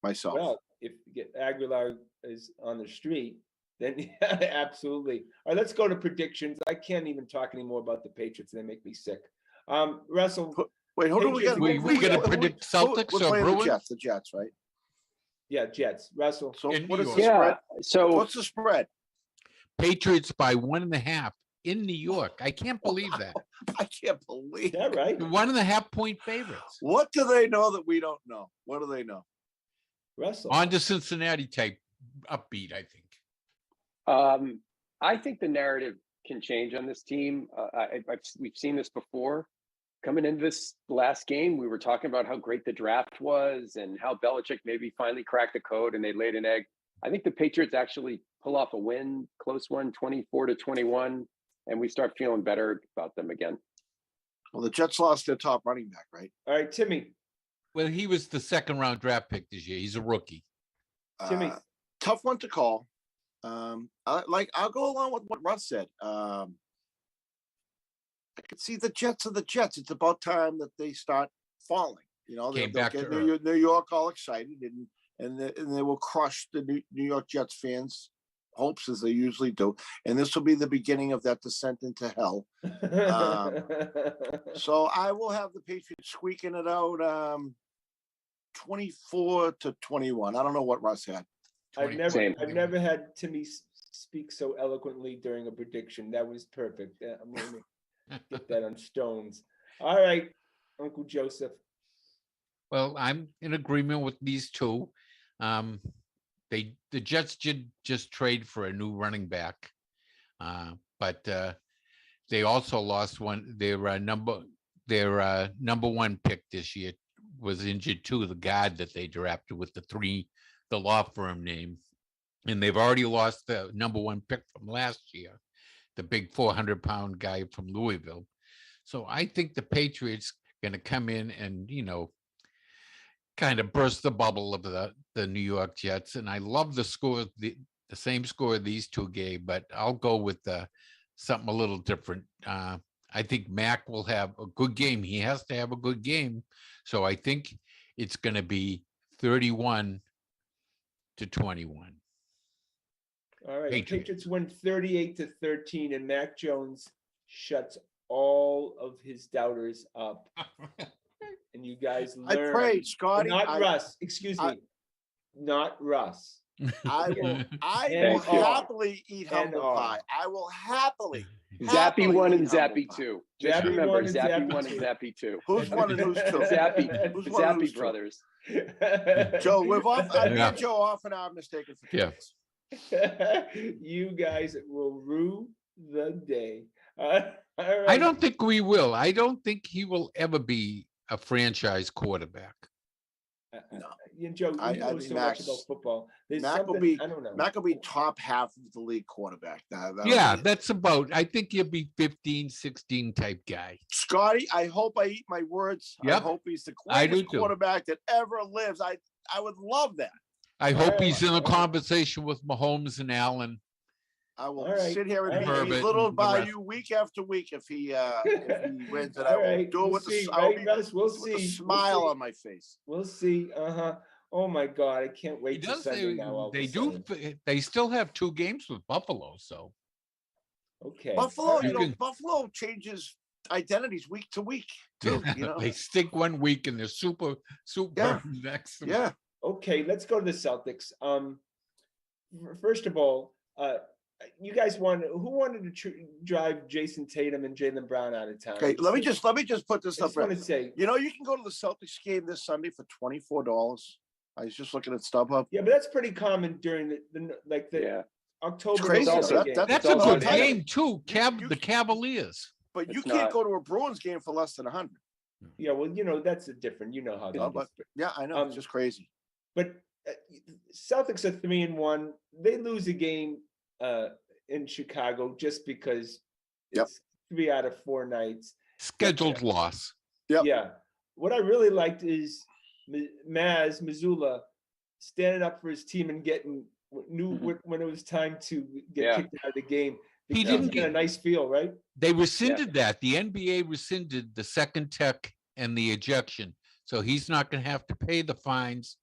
myself. Well, if Aguilar is on the street, then yeah, absolutely. All right, let's go to predictions. I can't even talk anymore about the Patriots. They make me sick. Russell, Wait, who do we got? We gotta predict Celtics we're or playing Bruins? The Jets, right? yeah, Jets. Russell, So In what New is York. the Yeah. spread? So What's the spread? Patriots by 1.5 in New York. I can't believe that. I can't believe. is that right? 1.5 point favorites. What do they know that we don't know? What do they know? Russell. On to Cincinnati type upbeat, I think. I think the narrative can change on this team. We've seen this before. Coming into this last game, we were talking about how great the draft was and how Belichick maybe finally cracked the code and they laid an egg. I think the Patriots actually pull off a win, close one, 24-21, and we start feeling better about them again. Well, the Jets lost their top running back, right? All right, Timmy. Well, he was the 2nd round draft pick this year. He's a rookie. Timmy. Tough one to call. I'll go along with what Russ said. I could see the Jets are the Jets. It's about time that they start falling. They'll Came back get to New York all excited and they will crush the New York Jets fans' hopes as they usually do. And this will be the beginning of that descent into hell. So I will have the Patriots squeaking it out 24-21. I don't know what Russ had. Same. I've never had Timmy speak so eloquently during a prediction. That was perfect. I'm going to get that on stones. All right, Uncle Joseph. Well, I'm in agreement with these two. The Jets did just trade for a new running back, but they also lost their number one pick this year was injured too. The guard that they drafted with the law firm name, and they've already lost the number one pick from last year, the big 400-pound guy from Louisville. So I think the Patriots going to come in and kind of burst the bubble of the New York Jets, and I love the score, the same score these two gave, but I'll go with something a little different. I think Mac will have a good game. He has to have a good game, so I think it's going to be 31-21. All right, Patriots. Patriots win 38-13, and Mac Jones shuts all of his doubters up. And you guys I learn. pray, Scotty. Not Russ. Excuse me. Not Russ. I will Thank you. happily eat humble And pie. I will happily. Zappy happily 1 eat and humble Zappy pie. 2. Just Zappy remember, 1 and Zappy Zappy 1 and 2. Zappy 2. Who's one and who's two? Zappy, Who's one and who's Zappy two? brothers. Joe, me Yeah. and Joe often are mistaken for Yeah. twins. You guys will rue the day. All I right. don't think we will. I don't think he will ever be a franchise quarterback. No. You Joe, you I know think so Max- much about football. There's Mac will something be- I don't know. Mac will be top half of the league quarterback. Yeah, that's about, I think he'll be 15, 16 type guy. Scotty, I hope I eat my words. I Yep. hope he's the I do greatest too. quarterback that ever lives. I would love that. I hope right. he's in a All right. conversation with Mahomes and Allen. I will All right. sit here and All be right. belittled The by rest. you week after week if he wins it. I All will right, do it we'll with see, I'll right, be Russ? We'll with a see. smile We'll on my face. We'll see. Oh my God, I can't He wait to does Sunday say now. all of they a do. sudden. They still have 2 games with Buffalo, so Okay. Buffalo, All You right. can- Buffalo changes identities week to week too. You know, they stink one week and they're super Yeah. next. yeah. Okay, let's go to the Celtics. First of all, you guys who wanted to drive Jason Tatum and Jaylen Brown out of town? Okay, let me just put this I up. just want to say, You know, you can go to the Celtics game this Sunday for $24. I was just looking at StubHub. yeah, but that's pretty common during the Yeah. October. It's crazy. also- November game. That's It's a also good tight. game too. you- The Cavaliers. But you It's can't not- go to a Bruins game for less than 100. Yeah, well, that's a different. You know how that but is. yeah, I know. It's just crazy. But Celtics are 3-1. They lose a game in Chicago just because Yep. it's 3 out of 4 nights. Scheduled loss. Yep. Yeah. What I really liked is Missoula standing up for his team and knew when it was time to get Yeah. kicked out of the game. The He kids didn't get a get- nice feel, right? They rescinded that. The NBA rescinded the second tech and the ejection. So he's not going to have to pay the fines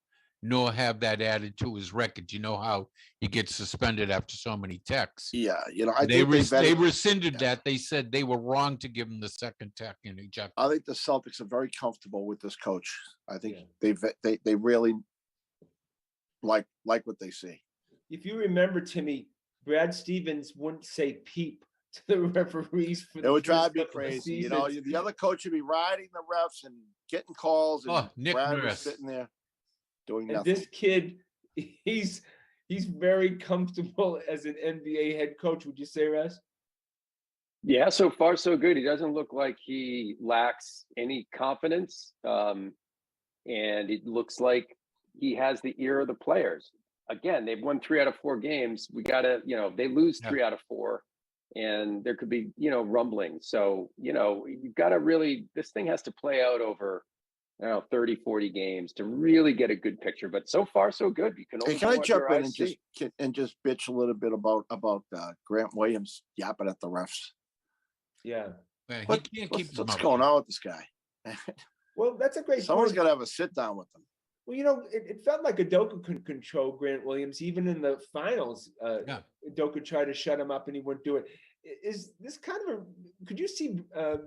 nor have that added to his record. You know how he gets suspended after so many techs. Yeah, you know, I They think they rescinded yeah. that. They said they were wrong to give him the second tech and ejection. I think the Celtics are very comfortable with this coach. I think Yeah. they really like what they see. If you remember, Timmy, Brad Stevens wouldn't say peep to the referees for It would first drive me couple of crazy. You know, seasons. the other coach would be riding the refs and getting calls, and Oh, Nick Brad was Nurse. sitting there doing And nothing. this kid, he's very comfortable as an NBA head coach. Would you say, Russ? Yeah, so far so good. He doesn't look like he lacks any confidence. And it looks like he has the ear of the players. Again, they've won 3 out of 4 games. We gotta, they lose Yeah. 3 out of 4, and there could be, rumbling. So, you've got to really, this thing has to play out over, 30, 40 games to really get a good picture. But so far, so good. You can Hey, only can go I what jump your in eyes and see. just bitch a little bit about Grant Williams yapping at the refs? Yeah. Man, What- he can't keep his what's mouth going shut. on with this guy? Well, that's a great Someone's point. got to have a sit down with him. Well, it felt like Udoka couldn't control Grant Williams even in the finals. Yeah. Udoka tried to shut him up and he wouldn't do it. Is this kind of could you see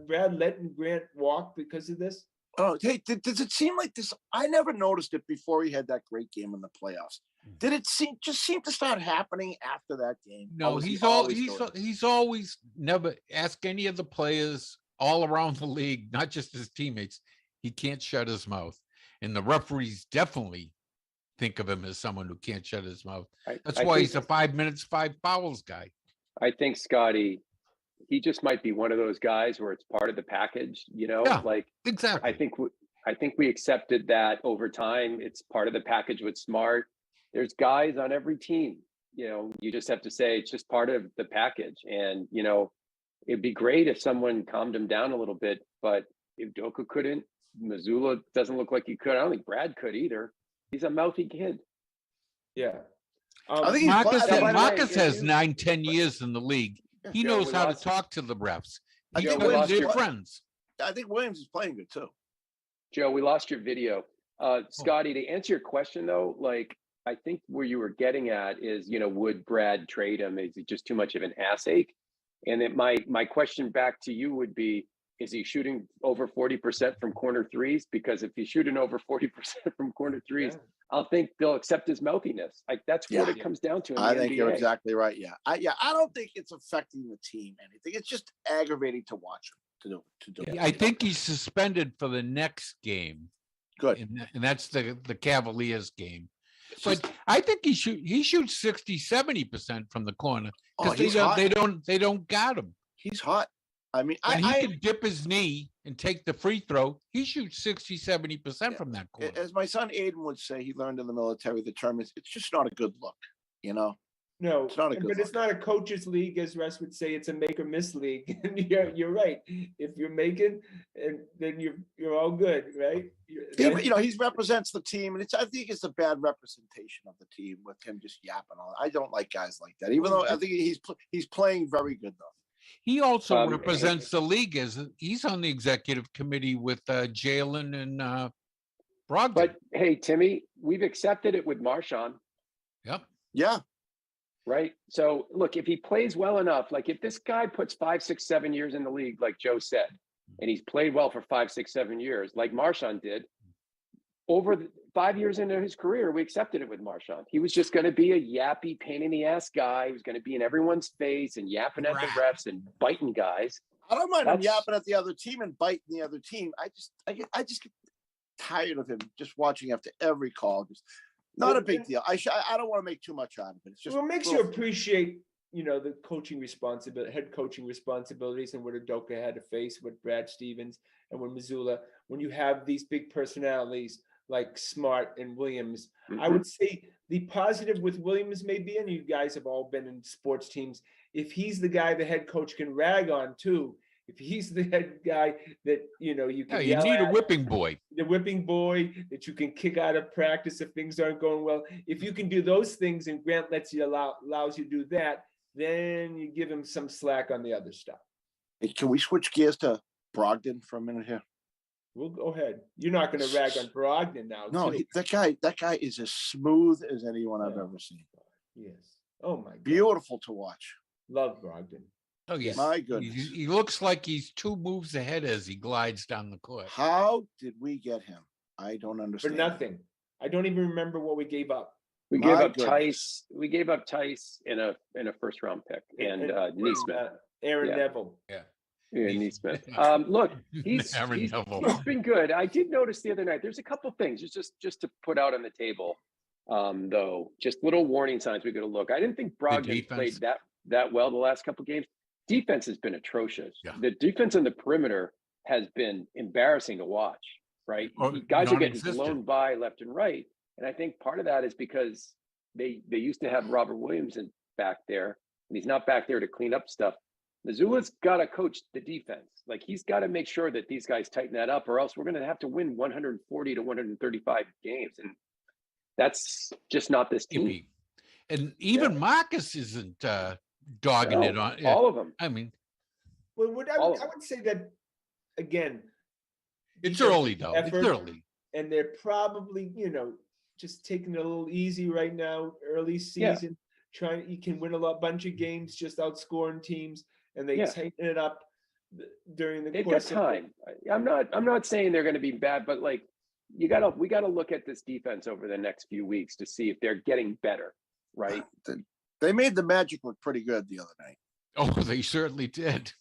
Brad letting Grant walk because of this? Oh, hey, does it seem like this? I never noticed it before he had that great game in the playoffs. Did it seem to start happening after that game? Or No, was he he's always doing it? he's always never ask any of the players all around the league, not just his teammates. He can't shut his mouth. And the referees definitely think of him as someone who can't shut his mouth. That's why he's a 5 minutes, 5 fouls guy. I think Scotty, he just might be one of those guys where it's part of the package, Yeah. like Exactly. I think we accepted that over time. It's part of the package with Smart. There's guys on every team, you just have to say it's just part of the package. And, it'd be great if someone calmed him down a little bit, but if Doka couldn't, Missoula doesn't look like he could. I don't think Brad could either. He's a mouthy kid. Yeah. I think he's Marcus, by the way, Marcus if has you- 9-10 years in the league. He Joe, knows we how to lost- talk to the refs. I He think thinks we lost they're your- friends. I think Williams is playing good too. Joe, we lost your video. Scotty, to answer your question though, like I think where you were getting at is, would Brad trade him? Is he just too much of an ass ache? And then my question back to you would be, is he shooting over 40% from corner threes? Because if he's shooting over 40% from corner threes, Yeah. I'll think they'll accept his mouthiness. Like that's what it comes down to in the I NBA. think you're exactly right. Yeah. I don't think it's affecting the team anything. It's just aggravating to watch him to do. I think he's suspended for the next game. Good. And that's the Cavaliers game. It's But just- I think he shoots 60-70% from the corner oh, because he's hot. they don't guard him. He's hot. I mean, When he I can dip his knee and take the free throw, he shoots 60-70% Yeah. from that corner. as my son Aiden would say, he learned in the military, the term is it's just not a good look, No, It's not a good but it's not a coach's league, as Russ would say. It's a make or miss league. And you're right. If you're making, and then you're all good, right? He represents the team, and I think it's a bad representation of the team with him just yapping on. I don't like guys like that. Even though I think he's playing very good though. He also Um, represents the league as he's on the executive committee with Jalen and Brogdon. But hey, Timmy, we've accepted it with Marshawn. Yep. Yeah, Right. So look, if he plays well enough, like if this guy puts 5, 6, 7 years in the league, like Joe said, and he's played well for 5, 6, 7 years, like Marshawn did, over the 5 years into his career, we accepted it with Marshawn. He was just going to be a yappy, pain in the ass guy. He was going to be in everyone's face and yapping at the refs and biting guys. I don't mind him That's- yapping at the other team and biting the other team. I just get tired of him just watching after every call. Just not a big deal. I don't want to make too much out of it. It's just Well, it makes you appreciate, the coaching responsibility, head coaching responsibilities, and what Udoka had to face with Brad Stevens and with Missoula. When you have these big personalities like Smart and Williams, I would say the positive with Williams may be, and you guys have all been in sports teams, if he's the guy the head coach can rag on too, if he's the head guy that, you can You yell need a at, whipping boy. the whipping boy that you can kick out of practice if things aren't going well. If you can do those things and Grant allows you to do that, then you give him some slack on the other stuff. Hey, can we switch gears to Brogdon for a minute here? We'll go ahead. You're not going to rag on Brogdon now. No, too. that guy is as smooth as anyone I've Yeah. ever seen. Yes. Oh my God. Beautiful to watch. Love Brogdon. Oh, yes. My goodness. He looks like he's 2 moves ahead as he glides down the court. How did we get him? I don't For understand. nothing. I don't even remember what we gave up. We gave My up goodness. Tice. We gave up Tice in a first round pick and Neesmith. Aaron Yeah. Neville. Yeah, He's- Neesmith. Look, he's Aaron Neville. he's been good. I did notice the other night. There's a couple things just to put out on the table, though. Just little warning signs we got to look. I didn't think Brogdon played defense. that well the last couple games. Defense has been atrocious. Yeah. The defense on the perimeter has been embarrassing to watch. Right, Or guys are getting non-existent. blown by left and right, and I think part of that is because they used to have Robert Williams back there, and he's not back there to clean up stuff. Missoula's got to coach the defense. Like he's got to make sure that these guys tighten that up, or else we're going to have to win 140 to 135 games, and that's just not this team. Iffy. And even Marcus isn't dogging No, it on. all of them. I mean, Well, All I of them. would say that, again, it's defensive early though. It's effort, early. and they're probably, just taking it a little easy right now, early Yeah. season. You can win bunch of games just outscoring teams, and they Yeah. tighten it up during the They've got course of time. I'm not saying they're going to be bad, but like we got to look at this defense over the next few weeks to see if they're getting better, right? They made the Magic look pretty good the other night. Oh, they certainly did.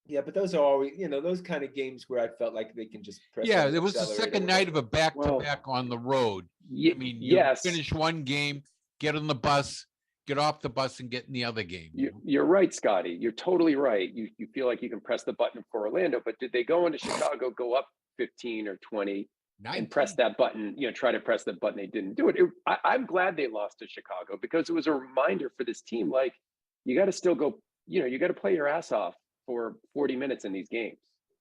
Yeah, but those are always, those kind of games where I felt like they can just press. Yeah, on the there was the accelerator second night of a whatever. back-to-back on the road. Ye- I mean, you yes, finish one game, get on the bus, get off the bus, and get in the other game. you're right, Scotty. You're totally right. You feel like you can press the button for Orlando, but did they go into Chicago, go up 15 or 20 and press that button, try to press the button? They didn't do it. I'm glad they lost to Chicago because it was a reminder for this team, like you got to still go, you got to play your ass off for 40 minutes in these games.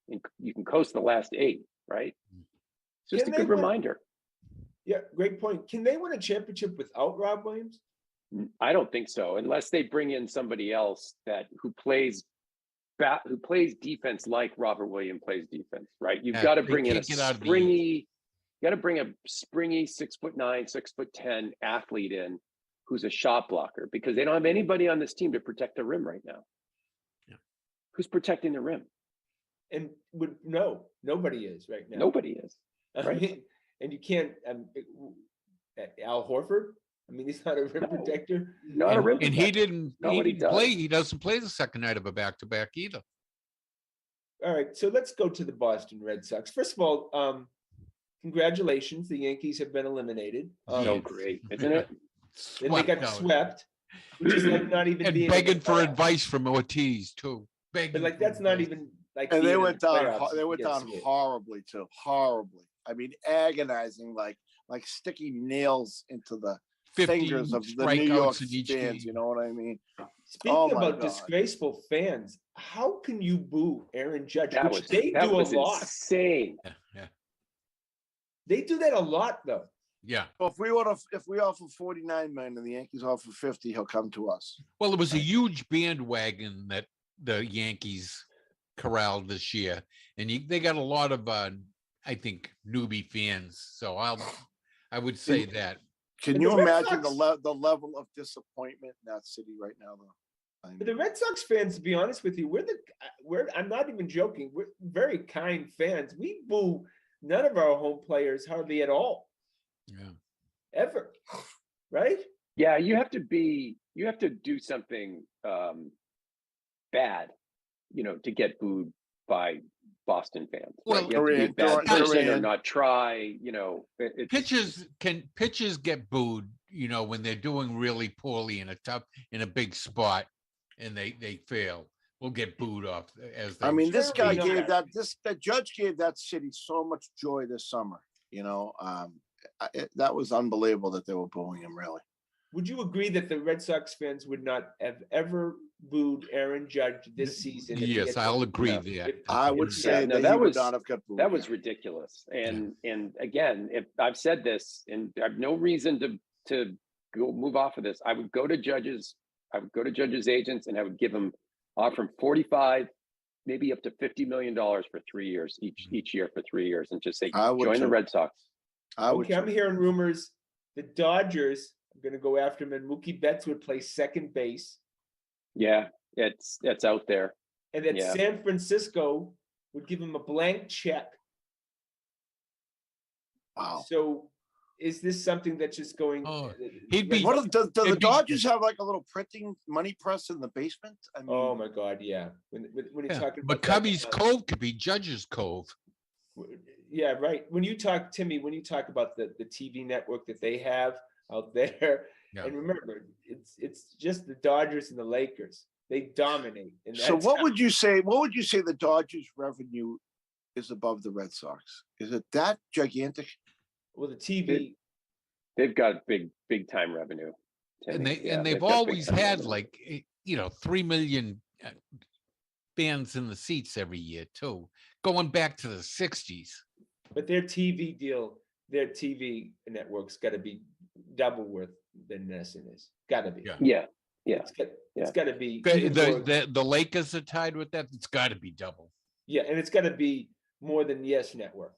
And you can coast the last 8. right? It's just Can a they good win- reminder. Yeah, great point. Can they win a championship without Rob Williams? I don't think so, unless they bring in somebody else who plays defense like Robert Williams plays defense, right? You've Yeah, got to they bring in a can't get out of the springy, you got to bring a springy 6'9", 6'10" athlete in who's a shot blocker, because they don't have anybody on this team to protect the rim right now. Yeah. Who's protecting the rim? And nobody is right now. Nobody is. I right. mean, and you can't. Al Horford. I mean, he's not a rim No. protector. Not a rim And he protector. didn't, Not he what he didn't play. does. He doesn't play the second night of a back-to-back either. All right, so let's go to the Boston Red Sox. First of all, congratulations, the Yankees have been eliminated. So Yes. great, isn't it? And they got Swept out. swept, which is like not even And being in the begging for playoffs. advice from Ortiz too. Begging But like for that's not advice. even like. And being they in went the down. playoffs They if went you get down swept. horribly too. Horribly. I mean, agonizing, like sticking nails into the 15 fingers of the New strikeouts York in each fans. game. You know what I mean? Speaking Oh, my about God. disgraceful fans, how can you boo Aaron Judge? That Which was they that do was a lot. insane. Yeah. They do that a lot, though. Yeah. Well, if we offer 49 million and the Yankees offer 50, he'll come to us. Well, it was a huge bandwagon that the Yankees corralled this year, and they got a lot of, I think, newbie fans. So I would say that. Can And you the Red imagine Sox- the level of disappointment in that city right now, though? I But the mean, Red Sox fans, to be honest with you, I'm not even joking. We're very kind fans. We boo none of our home players hardly at all, Yeah. ever. Right? Yeah, you have to do something bad, to get booed by Boston fans. Well, right? You have to be a Korean- bad person or Korean. not try. Pitchers get booed, when they're doing really poorly in a big spot, and they fail. Will get booed off as they. I mean, this guy Certainly gave not. the judge gave that city so much joy this summer. That was unbelievable that they were booing him. Really, Would you agree that the Red Sox fans would not have ever booed Aaron Judge this season? if he Yes, had- I'll agree No, there. if- I would if- say no, that that he would was- not have got booed. That was yeah. ridiculous. And again, if I've said this, and I have no reason to go move off of this, I would go to judges agents, and I would offer him 45, maybe up to $50 million for 3 years each year for 3 years, and just say I would join the too. Red Sox. I would Okay, I'm too. hearing rumors the Dodgers are going to go after him, and Mookie Betts would play second base, Yeah, it's out there. and that Yeah. San Francisco would give him a blank check. Wow. So, is this something that's just going? Oh, he'd be- What do the It'd be- Dodgers have like a little printing money press in the basement? I mean, Oh my God, yeah. When you're Yeah. talking But about that, Cubby's Cove could be Judge's Cove. yeah, right. When you talk about the TV network that they have out there, Yeah. and remember, it's just the Dodgers and the Lakers. They dominate. And so that's what would you say? What would you say the Dodgers' revenue is above the Red Sox? Is it that gigantic? well, the TV. They've got big time revenue. And Timmy. Yeah, they've got big always time had revenue. 3 million fans in the seats every year too, going back to the 60s. But their TV deal, their TV network's got to be double worth than NESN is. Got to be. Yeah. Yeah. It's got to be. The, even more- the Lakers are tied with that. It's got to be double. yeah, and it's got to be more than Yes Network,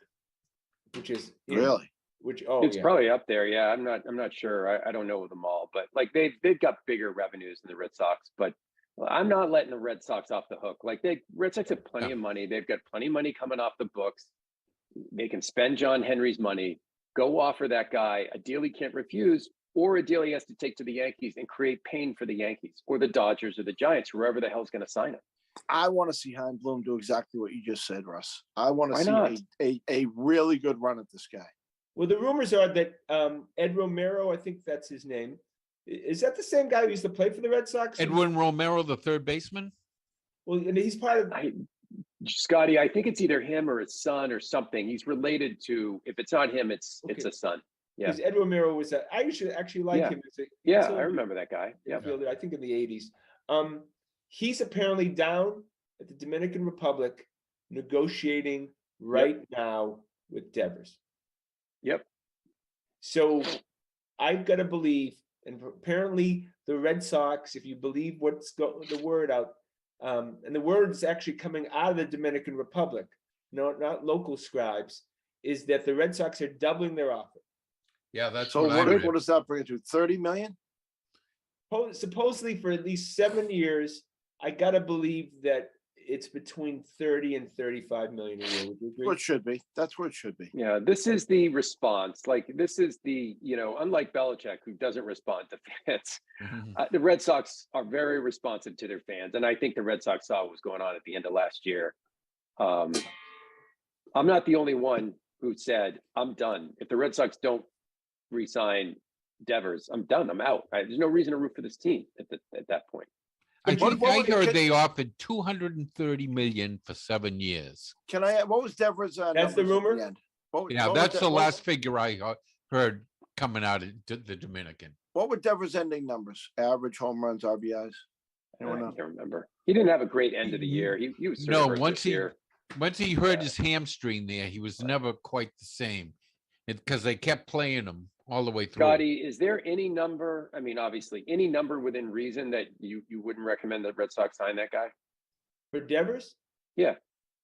which is Really? Which It's yeah. probably up there. Yeah, I'm not sure. I don't know them all, but like they've got bigger revenues than the Red Sox. But I'm not letting the Red Sox off the hook. Like Red Sox have plenty of money. They've got plenty of money coming off the books. They can spend John Henry's money. Go offer that guy a deal he can't refuse, or a deal he has to take to the Yankees and create pain for the Yankees or the Dodgers or the Giants, whoever the hell's going to sign him. I want to see Hein Bloom do exactly what you just said, Russ. I want to Why see a really good run at this guy. Well, the rumors are that Ed Romero, I think that's his name. Is that the same guy who used to play for the Red Sox? Edwin Romero, the third baseman. Well, and he's part of. Scotty, I think it's either him or his son or something. He's related to. If it's not him, it's a son. Yeah, Because Ed Romero was I used to actually like Yeah. him. yeah, I remember that guy. Yeah, Fielder, I think in the 80s. He's apparently down at the Dominican Republic negotiating right now with Devers. Yep. So I've got to believe, and apparently the Red Sox, if you believe what's the word out, and the word is actually coming out of the Dominican Republic, no, not local scribes, is that the Red Sox are doubling their offer. Yeah, that's So what I read. what does that bring it to? 30 million? Supposedly for at least 7 years, I got to believe that it's between 30 and 35 million a year. Would you agree? What it should be. That's what it should be. Yeah, this is the response. Like, this is the, unlike Belichick, who doesn't respond to fans, the Red Sox are very responsive to their fans. And I think the Red Sox saw what was going on at the end of last year. I'm not the only one who said, I'm done. If the Red Sox don't re-sign Devers, I'm done. I'm out. There's no reason to root for this team at that point. I What- think what I would it heard get- they offered 230 million for 7 years. Can I? What was Devers? That's the numbers at rumor? end? What- Yeah, what that's would the De- what- last figure I heard coming out of the Dominican. What were Devers' ending numbers? Average home runs, RBIs. I Anyone know? can't remember. He didn't have a great end of the year. He was sort of No, hurt once this he year. hurt Yeah. his hamstring there, he was never quite the same. Because they kept playing him all the way through. Scotty, is there any number? I mean, obviously, any number within reason that you wouldn't recommend the Red Sox sign that guy? For Devers? Yeah.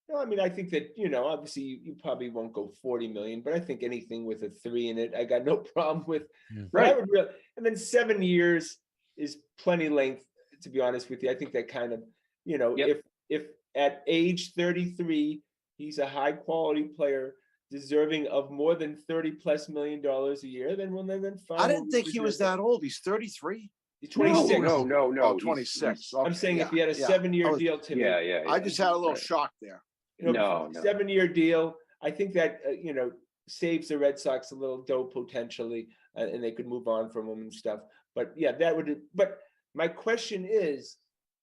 No, I mean, I think that, obviously you probably won't go 40 million, but I think anything with a 3 in it, I got no problem with. Yeah. But I Right. would really, and then 7 years is plenty length, to be honest with you. I think that kind of, Yep. if at age 33, he's a high quality player, deserving of more than 30 plus million dollars a year, then fine. I didn't think he was that old. He's 33. He's 26. No. Oh, he's- 26. I'm Okay, saying yeah, if he had a yeah. 7-year I was- deal, Timmy, Yeah. I just had a little Right. shock there. No. 7-year deal. I think that saves the Red Sox a little dough potentially, and they could move on from him and stuff. But yeah, that would. But my question is,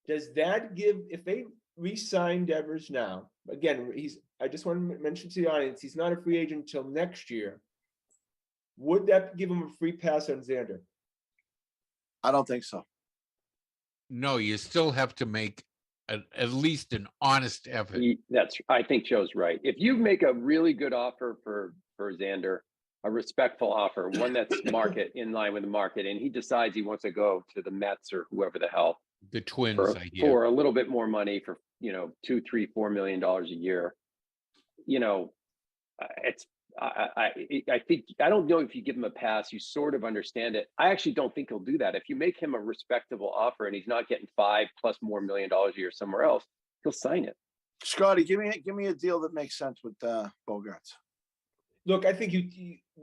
does that give, if they re-sign Devers now? Again, I just want to mention to the audience, he's not a free agent until next year. Would that give him a free pass on Xander? I don't think so. No, you still have to make at least an honest effort. I think Joe's right. If you make a really good offer for Xander, a respectful offer, one that's market in line with the market, and he decides he wants to go to the Mets or whoever the hell The Twins, for, I hear. for a little bit more money, for $2, $3, $4 million a year, it's. I think, I don't know if you give him a pass, you sort of understand it. I actually don't think he'll do that. If you make him a respectable offer and he's not getting $5+ more million a year somewhere else, he'll sign it. Scotty, give me a deal that makes sense with Bogarts. Look, I think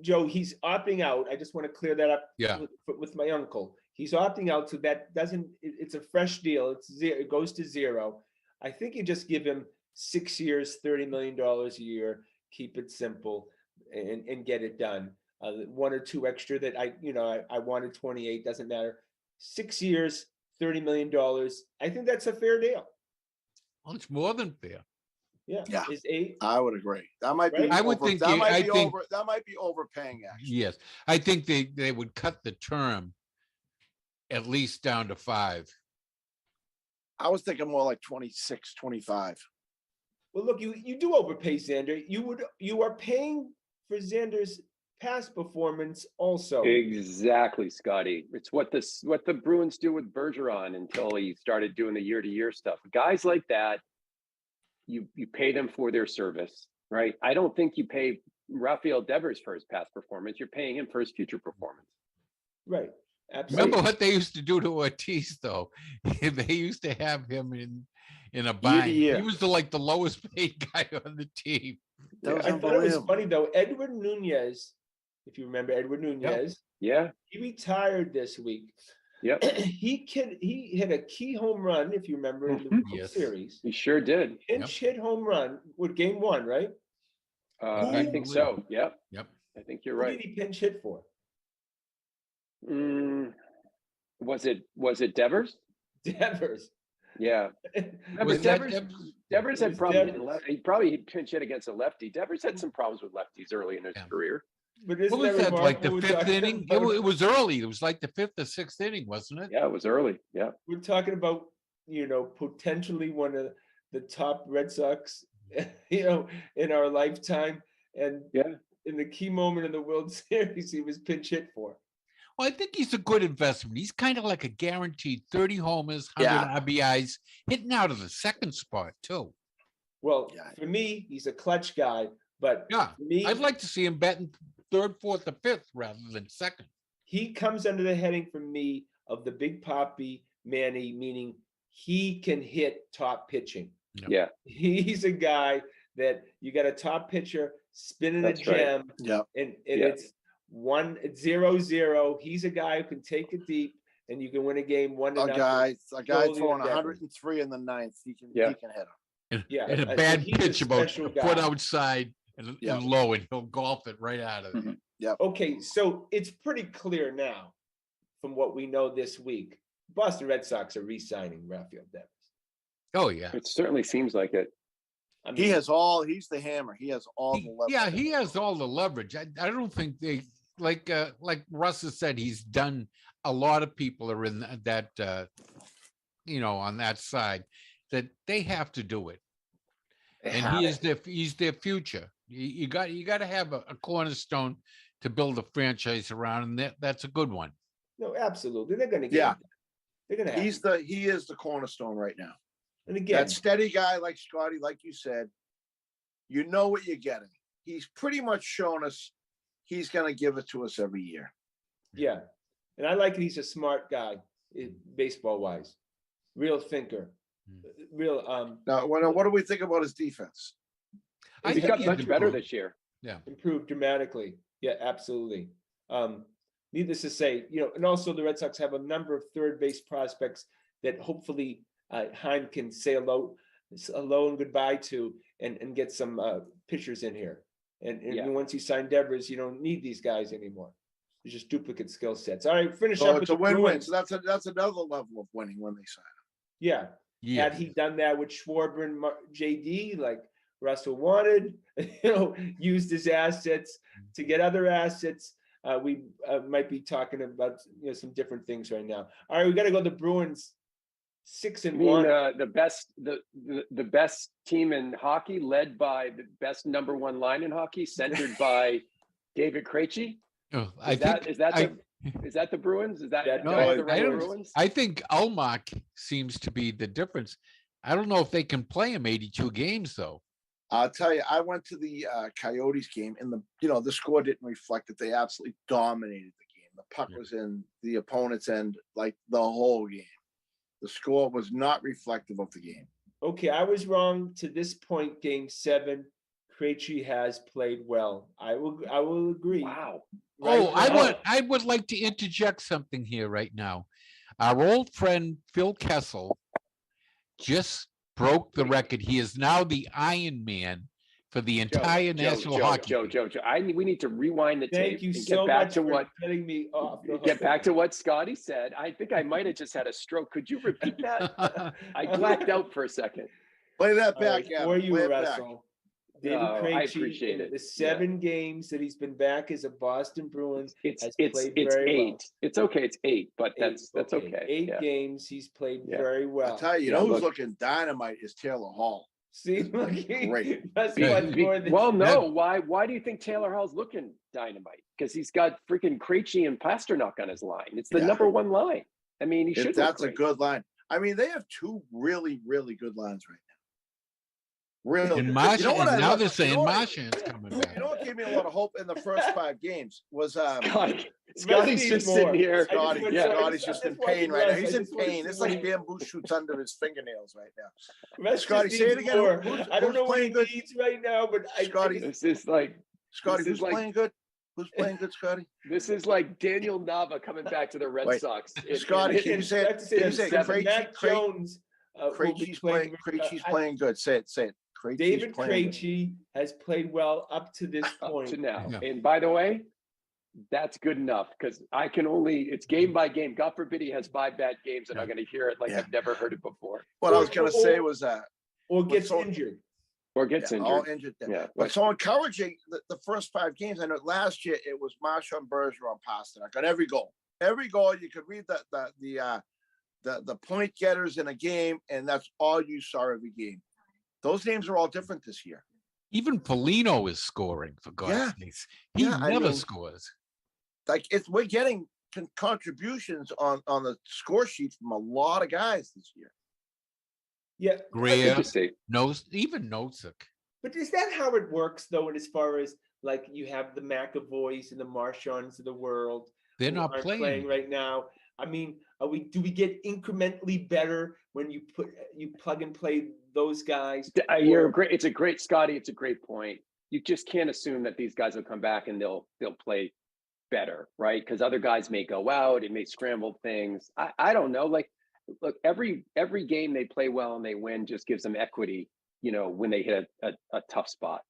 Joe, he's opting out. I just want to clear that up. Yeah. With my uncle, he's opting out, so that doesn't. It's a fresh deal. It goes to zero. I think you just give him 6 years, $30 million a year. Keep it simple and get it done. 1 or 2 extra that I wanted 28, doesn't matter. 6 years, $30 million. I think that's a fair deal. Well, it's more than fair. Yeah. Is 8? I would agree. That might be. Right? I would over- think that you- might I be think- over. That might be overpaying. Actually, Yes, I think they would cut the term at least down to 5. I was thinking more like 26, 25. Well, look, you do overpay Xander. You are paying for Xander's past performance also. Exactly, Scotty. It's what the Bruins do with Bergeron until he started doing the year-to-year stuff. Guys like that, you pay them for their service, right? I don't think you pay Rafael Devers for his past performance. You're paying him for his future performance. Right. Absolutely. Remember what they used to do to Ortiz, though? They used to have him in a bind. year. He was the lowest paid guy on the team. That was I thought it was unbelievable. funny though. Edward Nunez, if you remember Edward Nunez, Yeah. he retired this week. Yep. He hit a key home run, if you remember, in the World Yes. Series. He sure did. Pinch hit home run with game 1, right? I think so. Yep. Yep. I think you're Who right. did he pinch hit for? Was it Devers? Devers. Yeah. Was But that Devers It had was problems. Devers. He probably hit pinch hit against a lefty. Devers had some problems with lefties early in his Yeah. career. But What isn't was that, like the remarkable? We're 5th talking inning? about- It was early. It was like the 5th or 6th inning, wasn't it? Yeah, it was early. Yeah. We're talking about, potentially one of the top Red Sox in our lifetime. And Yeah. in the key moment in the World Series, he was pinch hit for. Well, I think he's a good investment. He's kind of like a guaranteed 30 homers, 100 Yeah. RBIs, hitting out of the second spot too. Well, Yeah. for me, he's a clutch guy, but Yeah, for me, I'd like to see him batting third, fourth, or fifth rather than second. he comes under the heading for me of the Big Papi Manny, meaning he can hit top pitching. Yeah. He's a guy that you got a top pitcher spinning That's a gem, Yeah. and Yeah. it's 1-0-0. He's a guy who can take it deep, and you can win a game 1-0. A guy Slowly throwing and 103 in the ninth. He can Yeah. hit him. And, Yeah, and a so bad he's a pitch about special a foot guy. outside and, Yeah. and low, and he'll golf it right out of Mhm. there. Okay, so it's pretty clear now from what we know this week. Boston Red Sox are re-signing Rafael Devers. Oh yeah, It certainly seems like it. I mean, He's the hammer. He has all the leverage. yeah, he has all the leverage. I don't think they like Russ has said, he's done. A lot of people are in that on that side, that they have to do it, and he's their future. You got to have a cornerstone to build a franchise around, and that's a good one. no, absolutely. They're going to get Yeah. it done. They're going to have He is the cornerstone right now. And again, That steady guy like Scotty, like you said, you know what you're getting. He's pretty much shown us he's going to give it to us every year. yeah. And I like it. He's a smart guy, baseball wise, real thinker, real Now, what do we think about his defense? I He think got he's much better improved. this year. improved dramatically. Yeah, absolutely. Needless to say, and also the Red Sox have a number of third base prospects that hopefully Heim can say hello and goodbye to, and get some pitchers in here. And Yeah. once you sign Devers, you don't need these guys anymore. There's just duplicate skill sets. All right, finish So up with it's a the win-win. Bruins. So that's another level of winning when they sign him. Yeah. Yeah, Had he done that with Schwarber and JD, like Russell wanted, used his assets to get other assets, we might be talking about some different things right now. All right, we got to go to the Bruins, 6-1. The best team in hockey, led by the best number one line in hockey, centered by David Krejci. I think Is that the Bruins? Is that That- no, the I right don't- Bruins? I think Ulmark seems to be the difference. I don't know if they can play him 82 games though. I'll tell you, I went to the Coyotes game, and the score didn't reflect it. They absolutely dominated the game. The puck was in the opponent's end like the whole game. The score was not reflective of the game. Okay, I was wrong to this point. Game 7, Krejci has played well. I will agree. Wow. I would like to interject something here right now. Our old friend Phil Kessel just broke the record. He is now the Iron Man for the entire National Hockey League. Joe. We need to rewind the tape Thank you and so get back much to for what getting me off. the get hook. back to what Scotty said. I think I might have just had a stroke. Could you repeat that? I blacked out for a second. Play that All back, right, Adam. for you, Play it back. Russell. David Oh, I Krejci, appreciate in it. the 7 games that he's been back as a Boston Bruin, It's has it's played it's very 8. well. It's okay. It's 8, but that's 8 okay. 8 Yeah. games he's played Yeah. very well. I'll tell you, Yeah, who's look. looking dynamite is Taylor Hall. See, look, Great. that's Yeah. much more than Well, no. Why do you think Taylor Hall's looking dynamite? Because he's got freaking Krejci and Pasternak on his line. It's the Yeah. number one line. I mean, he should. That's look a great. good line. I mean, they have 2 really, really good lines right now. Really. And good. Martian, what I and now love? they're saying what- Martian's coming back. You know what gave me a lot of hope in the first 5 games was Scotty's Rusty's just more. sitting here. I just want- Scotty's just in just want pain to right now. Russ, He's I in just want to pain. see It's what like he- bamboo shoots under his fingernails right now. Russ Scotty, just say it needs again. more. Who's I don't know what he playing good? needs right now, but Scotty, This is like Scotty, This who's is like- playing good? Who's playing good, Scotty? Daniel Nava coming back to the Red Wait, Sox. Scotty, can you say it? Can you say Seven, Krejci- Matt Krejci- Jones will be Krejci's playing. playing good. Say it. Krejci's David playing good. Krejci has played well up to this up point. to now. Yeah. And by the way, that's good enough because I can only, it's game by game. God forbid he has 5 bad games and I'm going to hear it like Yeah. I've never heard it before What I was going to say was Or gets so- injured. or gets all injured. injured. Yeah. But so encouraging the first 5 games. I know last year it was Marchand, Bergeron, Pasternak on every goal. Every goal you could read the point getters in a game, and that's all you saw every game. Those names are all different this year. Even Foligno is scoring, for God's Yeah. sakes. He Yeah, I never mean, scores. Like we're getting contributions on the score sheet from a lot of guys this year. Yeah. Greer, Interesting. even Nozick. But is that how it works, though, as far as like you have the McAvoys and the Marshaws of the world They're who not aren't playing right now? I mean, do we get incrementally better when you plug and play those guys? You're great. It's a great, Scotty. It's a great point. You just can't assume that these guys will come back and they'll play better, right? Because other guys may go out, it may scramble things. I don't know. Like, look, every game they play well and they win just gives them equity, when they hit a tough spot.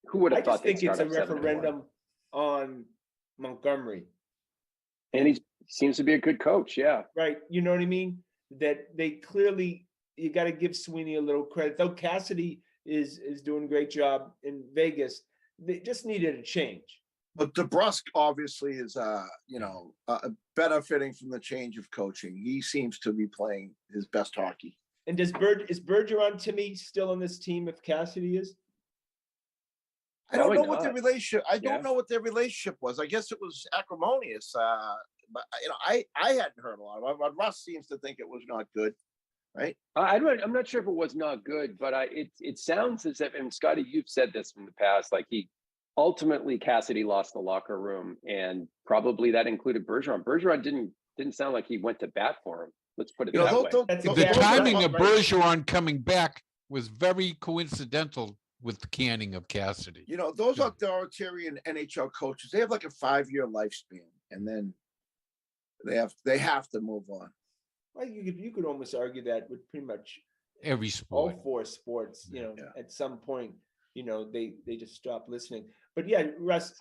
Who would have I thought just think they'd it's start a off 7-1? referendum on Montgomery. And he seems to be a good coach. Yeah. Right. You know what I mean? That they clearly, you got to give Sweeney a little credit. Though Cassidy is doing a great job in Vegas, they just needed a change. But DeBrusque obviously is, benefiting from the change of coaching. He seems to be playing his best hockey. And is Bergeron, Timmy, still on this team if Cassidy is? I don't Probably know what not. their relationship. I don't Yeah. know what their relationship was. I guess it was acrimonious. But I hadn't heard a lot about it. But Russ seems to think it was not good, right? I'm not sure if it was not good, but it sounds as if, and Scotty, you've said this in the past, like ultimately Cassidy lost the locker room, and probably that included Bergeron. Bergeron didn't sound like he went to bat for him. Let's put it that way. That's The exactly timing of right. Bergeron coming back was very coincidental with the canning of Cassidy. Those authoritarian NHL coaches, they have like a 5-year lifespan, and then they have to move on. Well, you could almost argue that with pretty much Every sport. all 4 sports. Yeah. At some point, they just stop listening. But yeah, Russ,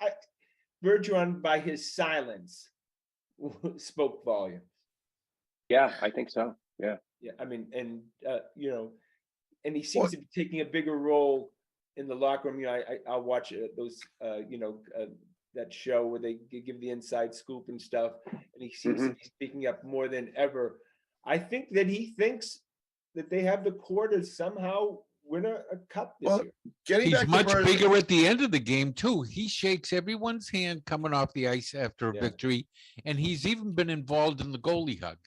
Bergeron by his silence spoke volumes. Yeah, I think so. Yeah. Yeah, I mean, and and he seems to be taking a bigger role in the locker room. I'll watch those that show where they give the inside scoop and stuff, and he seems to be speaking up more than ever. I think that he thinks that they have the core to somehow win a cup this year. Getting He's back to much Bergeron- bigger at the end of the game, too. He shakes everyone's hand coming off the ice after a Yeah. victory, and he's even been involved in the goalie hug.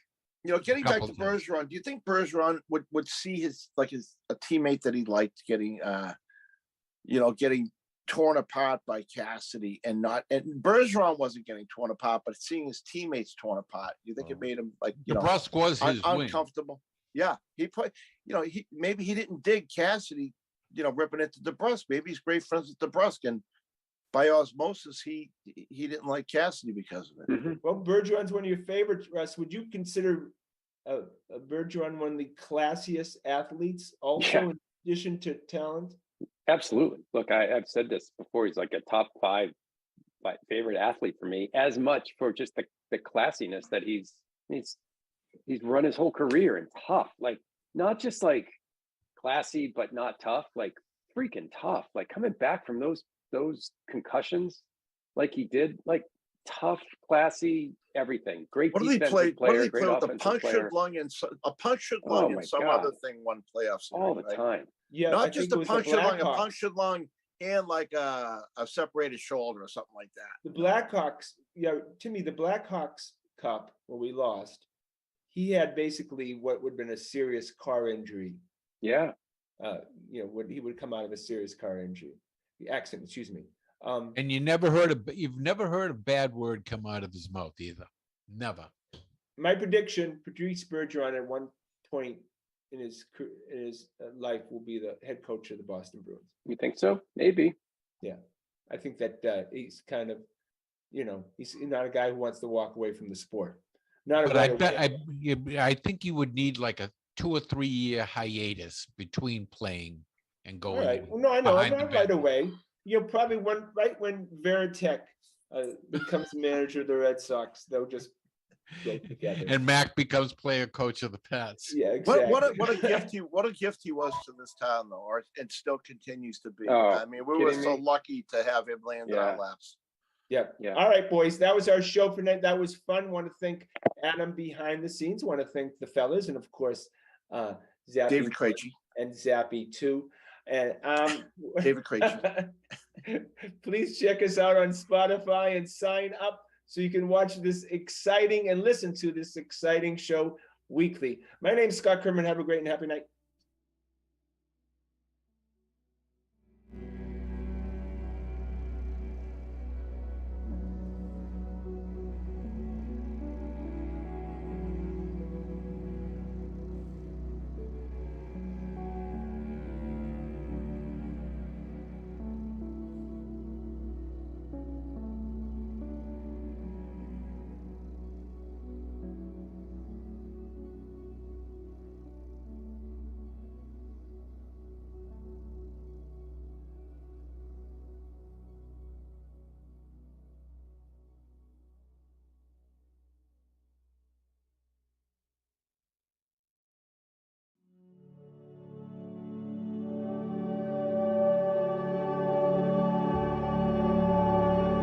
Getting back to couple times. Bergeron, do you think Bergeron would see a teammate that he liked getting torn apart by Cassidy and Bergeron wasn't getting torn apart, but seeing his teammates torn apart, you think it made him DeBrusque was his wing. uncomfortable? Yeah, he put, maybe he didn't dig Cassidy, ripping into DeBrusque. Maybe he's great friends with DeBrusque, and by osmosis, he didn't like Cassidy because of it. Well, Bergeron's one of your favorites, Russ. Would you consider Bergeron one of the classiest athletes, also in addition to talent? Absolutely. Look, I've said this before. He's like a top 5 favorite athlete for me, as much for just the classiness that he's run his whole career, and tough, like not just like classy, but not tough, like freaking tough, like coming back from those concussions like he did, like tough, classy, everything. Great defensive player, great with a offensive punctured player. lung and my some God. other thing won playoffs All the time. Yeah, Not I just think a it was the punctured lung, a Blackhawks. punctured lung, and like a separated shoulder or something like that. The Blackhawks, Timmy, the Blackhawks Cup where we lost, he had basically what would have been a serious car injury. Yeah. When he would come out of a serious car injury, accident, excuse me. And you've never heard a bad word come out of his mouth either. Never. My prediction: Patrice Bergeron at one point in his life will be the head coach of the Boston Bruins. You think so? Maybe. Yeah, I think that he's kind of, he's not a guy who wants to walk away from the sport. But I think you would need like a 2 or 3 year hiatus between playing and going. All right. Well, no, I know. behind the Not right bench. away. Probably when Veritek becomes manager of the Red Sox, they'll just go together. And Mac becomes player coach of the Pats. Yeah, exactly. What a gift he was to this town, though, and still continues to be. Oh, I mean, we were kidding so me? lucky to have him land in our laps. Yeah. Yeah. All right, boys. That was our show for tonight. That was fun. Want to thank Adam behind the scenes. Want to thank the fellas, and of course, Zappy David Krejci. and Zappy too. And David Krejci. please check us out on Spotify and sign up so you can watch this exciting and listen to this exciting show weekly. My name is Scott Kerman. Have a great and happy night.